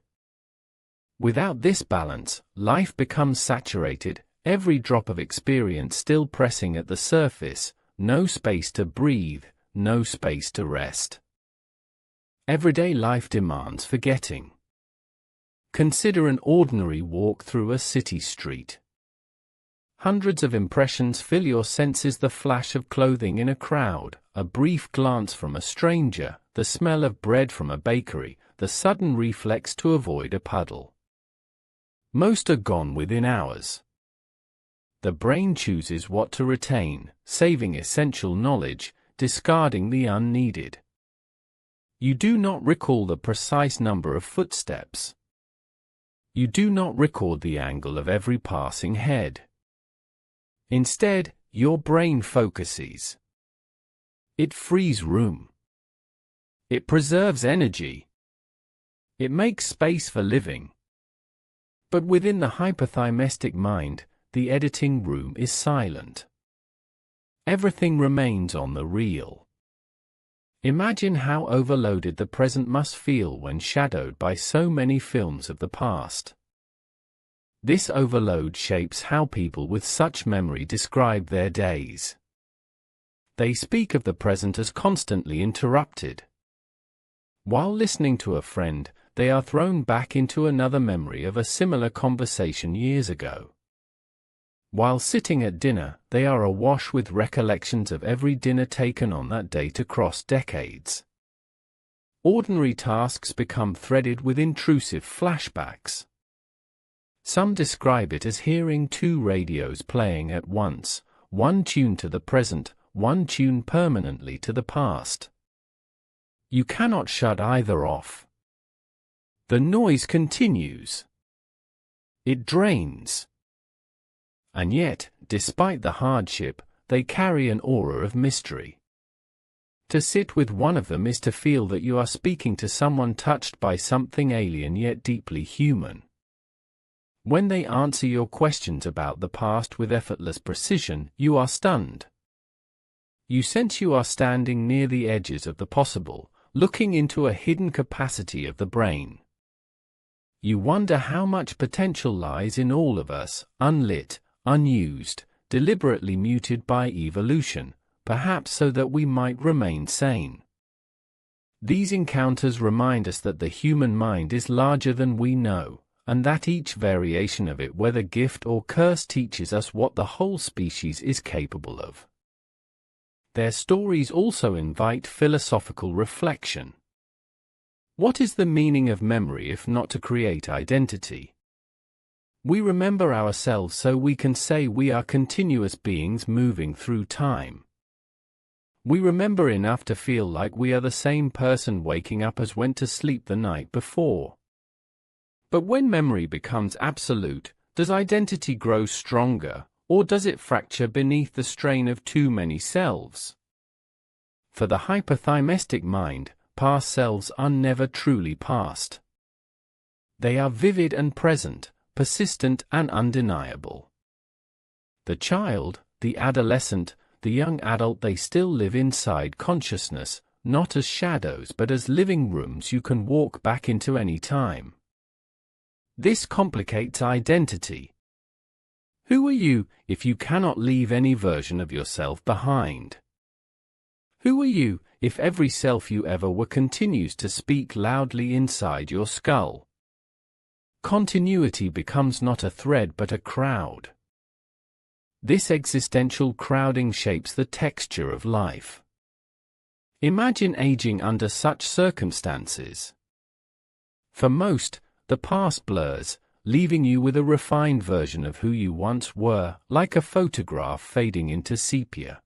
Without this balance, life becomes saturated, every drop of experience still pressing at the surface, no space to breathe, no space to rest. Everyday life demands forgetting. Consider an ordinary walk through a city street. Hundreds of impressions fill your senses: the flash of clothing in a crowd, a brief glance from a stranger, the smell of bread from a bakery, the sudden reflex to avoid a puddle. Most are gone within hours. The brain chooses what to retain, saving essential knowledge, discarding the unneeded. You do not recall the precise number of footsteps. You do not record the angle of every passing head. Instead, your brain focuses. It frees room. It preserves energy. It makes space for living. But within the hyperthymetic mind, the editing room is silent. Everything remains on the reel. Imagine how overloaded the present must feel when shadowed by so many films of the past. This overload shapes how people with such memory describe their days. They speak of the present as constantly interrupted. While listening to a friend, they are thrown back into another memory of a similar conversation years ago. While sitting at dinner, they are awash with recollections of every dinner taken on that date across decades. Ordinary tasks become threaded with intrusive flashbacks. Some describe it as hearing two radios playing at once, one tuned to the present, one tuned permanently to the past. You cannot shut either off. The noise continues. It drains. And yet, despite the hardship, they carry an aura of mystery. To sit with one of them is to feel that you are speaking to someone touched by something alien yet deeply human. When they answer your questions about the past with effortless precision, you are stunned. You sense you are standing near the edges of the possible, looking into a hidden capacity of the brain. You wonder how much potential lies in all of us, unlit, unused, deliberately muted by evolution, perhaps so that we might remain sane. These encounters remind us that the human mind is larger than we know, and that each variation of it, whether gift or curse, teaches us what the whole species is capable of. Their stories also invite philosophical reflection. What is the meaning of memory if not to create identity? We remember ourselves so we can say we are continuous beings moving through time. We remember enough to feel like we are the same person waking up as went to sleep the night before. But when memory becomes absolute, does identity grow stronger, or does it fracture beneath the strain of too many selves? For the hyperthymetic mind, past selves are never truly past. They are vivid and present, persistent and undeniable. The child, the adolescent, the young adult, they still live inside consciousness, not as shadows but as living rooms you can walk back into any time. This complicates identity. Who are you if you cannot leave any version of yourself behind? Who are you if every self you ever were continues to speak loudly inside your skull? Continuity becomes not a thread but a crowd. This existential crowding shapes the texture of life. Imagine aging under such circumstances. For most, the past blurs, leaving you with a refined version of who you once were, like a photograph fading into sepia.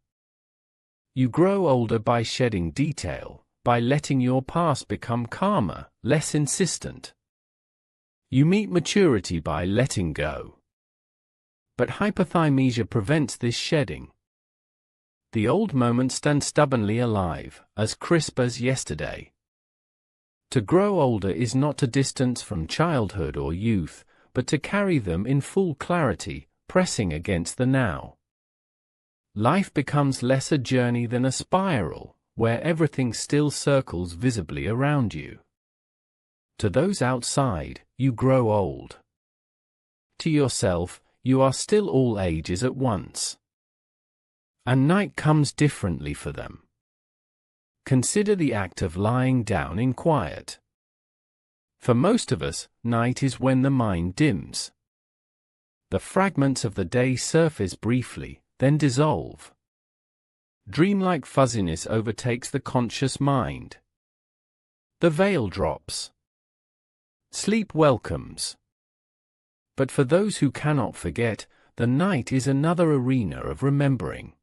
You grow older by shedding detail, by letting your past become calmer, less insistent. You meet maturity by letting go. But hyperthymesia prevents this shedding. The old moments stand stubbornly alive, as crisp as yesterday. To grow older is not to distance from childhood or youth, but to carry them in full clarity, pressing against the now. Life becomes less a journey than a spiral, where everything still circles visibly around you. To those outside, you grow old. To yourself, you are still all ages at once. And night comes differently for them. Consider the act of lying down in quiet. For most of us, night is when the mind dims. The fragments of the day surface briefly, then dissolve. Dreamlike fuzziness overtakes the conscious mind. The veil drops. Sleep welcomes. But for those who cannot forget, the night is another arena of remembering.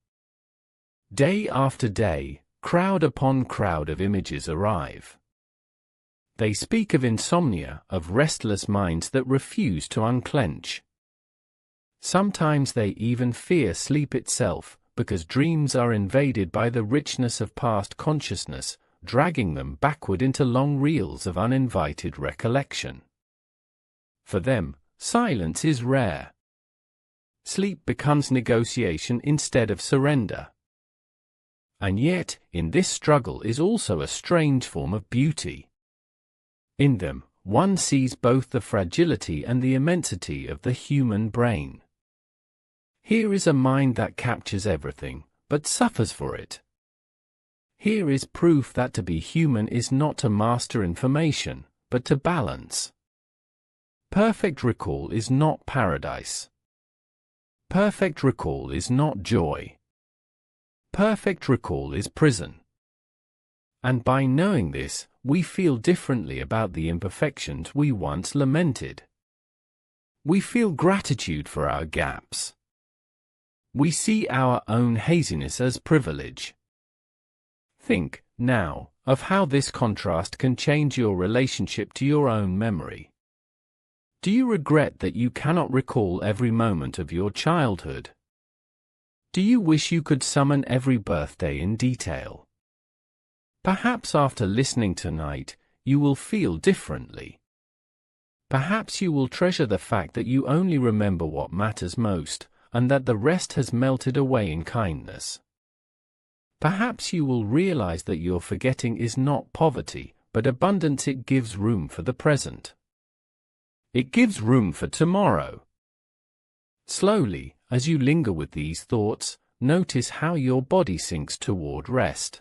Day after day, crowd upon crowd of images arrive. They speak of insomnia, of restless minds that refuse to unclench. Sometimes they even fear sleep itself, because dreams are invaded by the richness of past consciousness, dragging them backward into long reels of uninvited recollection. For them, silence is rare. Sleep becomes negotiation instead of surrender. And yet, in this struggle is also a strange form of beauty. In them, one sees both the fragility and the immensity of the human brain. Here is a mind that captures everything, but suffers for it. Here is proof that to be human is not to master information, but to balance. Perfect recall is not paradise. Perfect recall is not joy. Perfect recall is prison. And by knowing this, we feel differently about the imperfections we once lamented. We feel gratitude for our gaps. We see our own haziness as privilege. Think, now, of how this contrast can change your relationship to your own memory. Do you regret that you cannot recall every moment of your childhood? Do you wish you could summon every birthday in detail? Perhaps after listening tonight, you will feel differently. Perhaps you will treasure the fact that you only remember what matters most, and that the rest has melted away in kindness. Perhaps you will realize that your forgetting is not poverty, but abundance. It gives room for the present. It gives room for tomorrow. Slowly, as you linger with these thoughts, notice how your body sinks toward rest.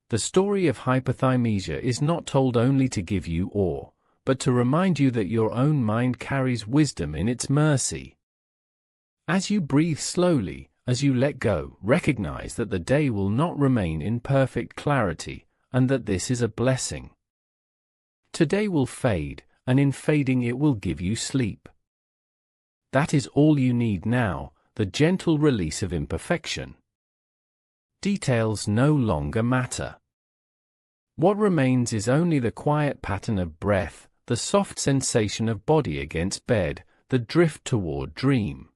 The story of hyperthymesia is not told only to give you awe, but to remind you that your own mind carries wisdom in its mercy. As you breathe slowly, as you let go, recognize that the day will not remain in perfect clarity, and that this is a blessing. Today will fade, and in fading it will give you sleep. That is all you need now, the gentle release of imperfection. details no longer matter. What remains is only the quiet pattern of breath, the soft sensation of body against bed, the drift toward dream.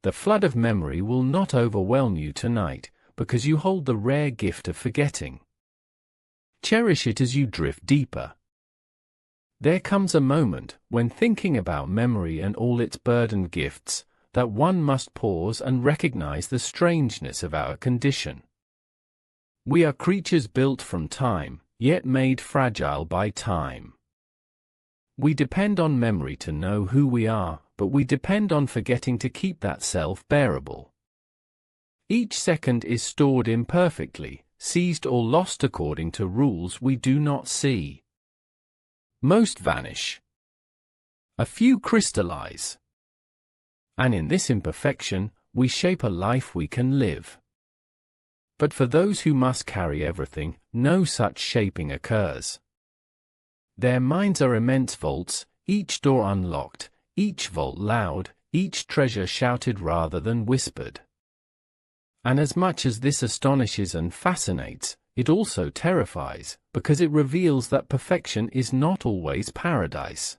The flood of memory will not overwhelm you tonight, because you hold the rare gift of forgetting. Cherish it as you drift deeper. There comes a moment, when thinking about memory and all its burdened gifts, that one must pause and recognize the strangeness of our condition. We are creatures built from time, yet made fragile by time. We depend on memory to know who we are, but we depend on forgetting to keep that self bearable. Each second is stored imperfectly, seized or lost according to rules we do not see. Most vanish. A few crystallize. And in this imperfection, we shape a life we can live. But for those who must carry everything, no such shaping occurs. Their minds are immense vaults, each door unlocked, each vault loud, each treasure shouted rather than whispered. And as much as this astonishes and fascinates, it also terrifies, because it reveals that perfection is not always paradise.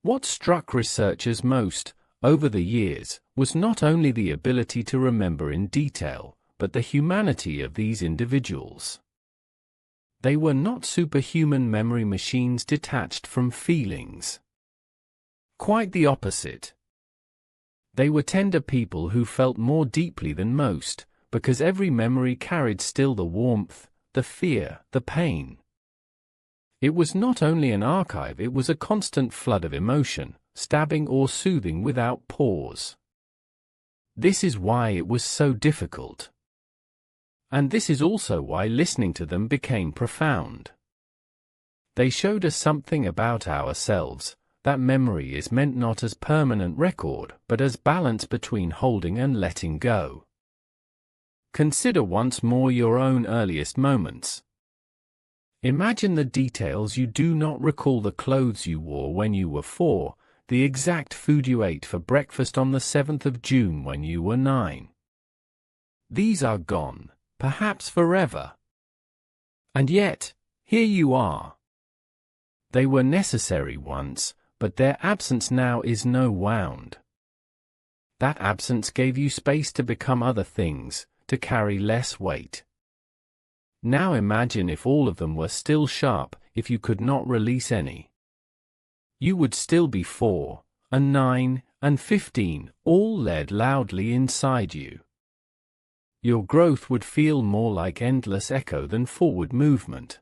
What struck researchers most, over the years, was not only the ability to remember in detail, but the humanity of these individuals. They were not superhuman memory machines detached from feelings. Quite the opposite. They were tender people who felt more deeply than most, because every memory carried still the warmth, the fear, the pain. It was not only an archive, it was a constant flood of emotion, stabbing or soothing without pause. This is why it was so difficult. And this is also why listening to them became profound. They showed us something about ourselves, that memory is meant not as permanent record, but as balance between holding and letting go. Consider once more your own earliest moments. Imagine the details you do not recall: the clothes you wore when you were 4, the exact food you ate for breakfast on the 7th of June when you were 9. These are gone, perhaps forever. And yet, here you are. They were necessary once, but their absence now is no wound. That absence gave you space to become other things, to carry less weight. Now imagine if all of them were still sharp, if you could not release any. You would still be 4, and 9, and 15, all led loudly inside you. Your growth would feel more like endless echo than forward movement.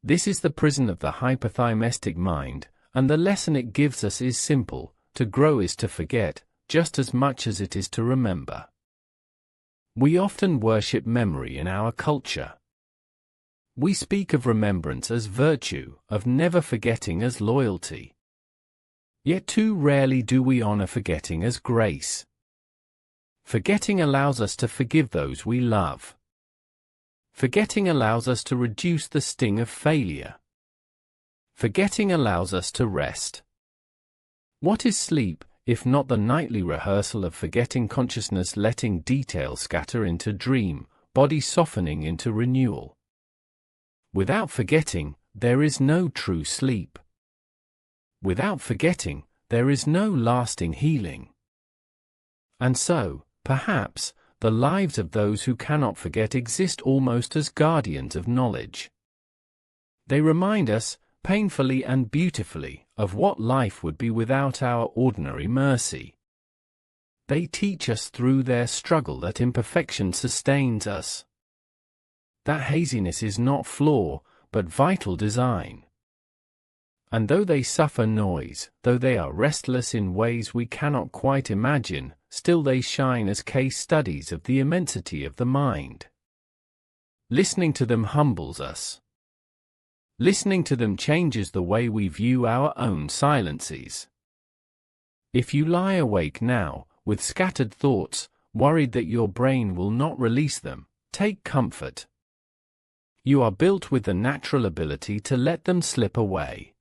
This is the prison of the hyperthymestic mind, and the lesson it gives us is simple: to grow is to forget, just as much as it is to remember. We often worship memory in our culture. We speak of remembrance as virtue, of never forgetting as loyalty. Yet too rarely do we honor forgetting as grace. Forgetting allows us to forgive those we love. Forgetting allows us to reduce the sting of failure. Forgetting allows us to rest. What is sleep, if not the nightly rehearsal of forgetting consciousness letting detail scatter into dream, body softening into renewal? Without forgetting, there is no true sleep. Without forgetting, there is no lasting healing. And so, perhaps, the lives of those who cannot forget exist almost as guardians of knowledge. They remind us, painfully and beautifully, of what life would be without our ordinary mercy. They teach us through their struggle that imperfection sustains us. That haziness is not flaw, but vital design. And though they suffer noise, though they are restless in ways we cannot quite imagine, still they shine as case studies of the immensity of the mind. Listening to them humbles us. Listening to them changes the way we view our own silences. If you lie awake now, with scattered thoughts, worried that your brain will not release them, take comfort. You are built with the natural ability to let them slip away.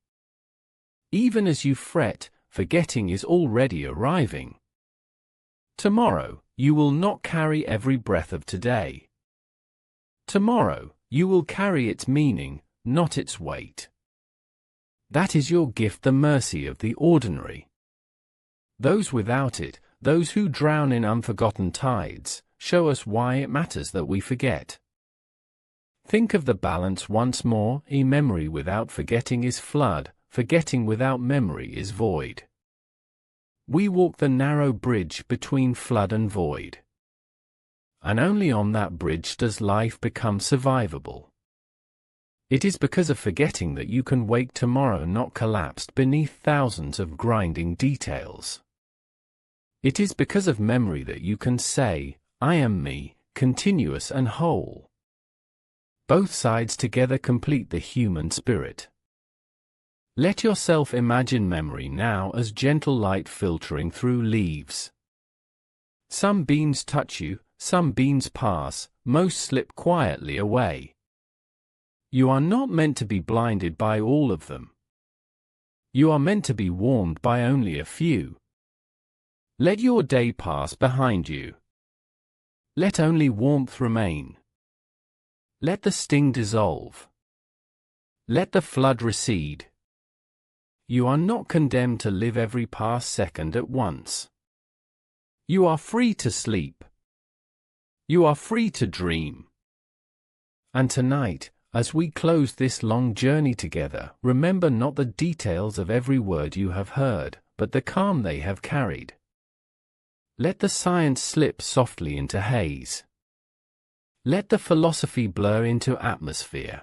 Even as you fret, forgetting is already arriving. Tomorrow, you will not carry every breath of today. Tomorrow, you will carry its meaning, not its weight. That is your gift, the mercy of the ordinary. Those without it, those who drown in unforgotten tides, show us why it matters that we forget. Think of the balance once more. A memory without forgetting is flood, forgetting without memory is void. We walk the narrow bridge between flood and void. And only on that bridge does life become survivable. It is because of forgetting that you can wake tomorrow not collapsed beneath thousands of grinding details. It is because of memory that you can say, I am me, continuous and whole. Both sides together complete the human spirit. Let yourself imagine memory now as gentle light filtering through leaves. Some beams touch you, some beams pass, most slip quietly away. You are not meant to be blinded by all of them. You are meant to be warmed by only a few. Let your day pass behind you. Let only warmth remain. Let the sting dissolve. Let the flood recede. You are not condemned to live every past second at once. You are free to sleep. You are free to dream. And tonight, as we close this long journey together, remember not the details of every word you have heard, but the calm they have carried. Let the science slip softly into haze. Let the philosophy blur into atmosphere.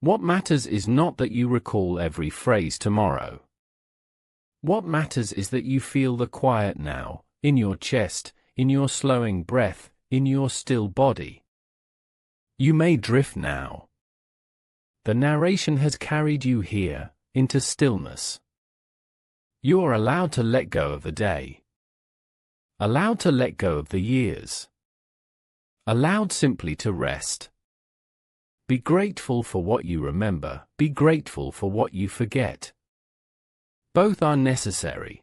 What matters is not that you recall every phrase tomorrow. What matters is that you feel the quiet now, in your chest, in your slowing breath, in your still body. You may drift now. The narration has carried you here, into stillness. You are allowed to let go of the day. Allowed to let go of the years. Allowed simply to rest. Be grateful for what you remember, be grateful for what you forget. Both are necessary.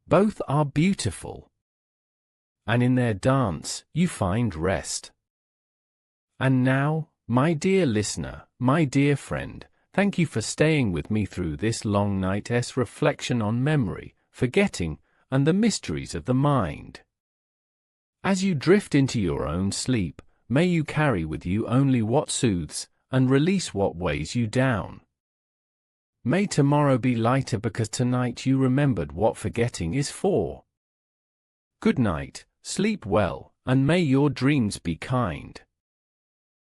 Both are beautiful. And in their dance, you find rest. And now, my dear listener, my dear friend, thank you for staying with me through this long night's reflection on memory, forgetting, and the mysteries of the mind. As you drift into your own sleep, may you carry with you only what soothes, and release what weighs you down. May tomorrow be lighter because tonight you remembered what forgetting is for. Good night, sleep well, and may your dreams be kind.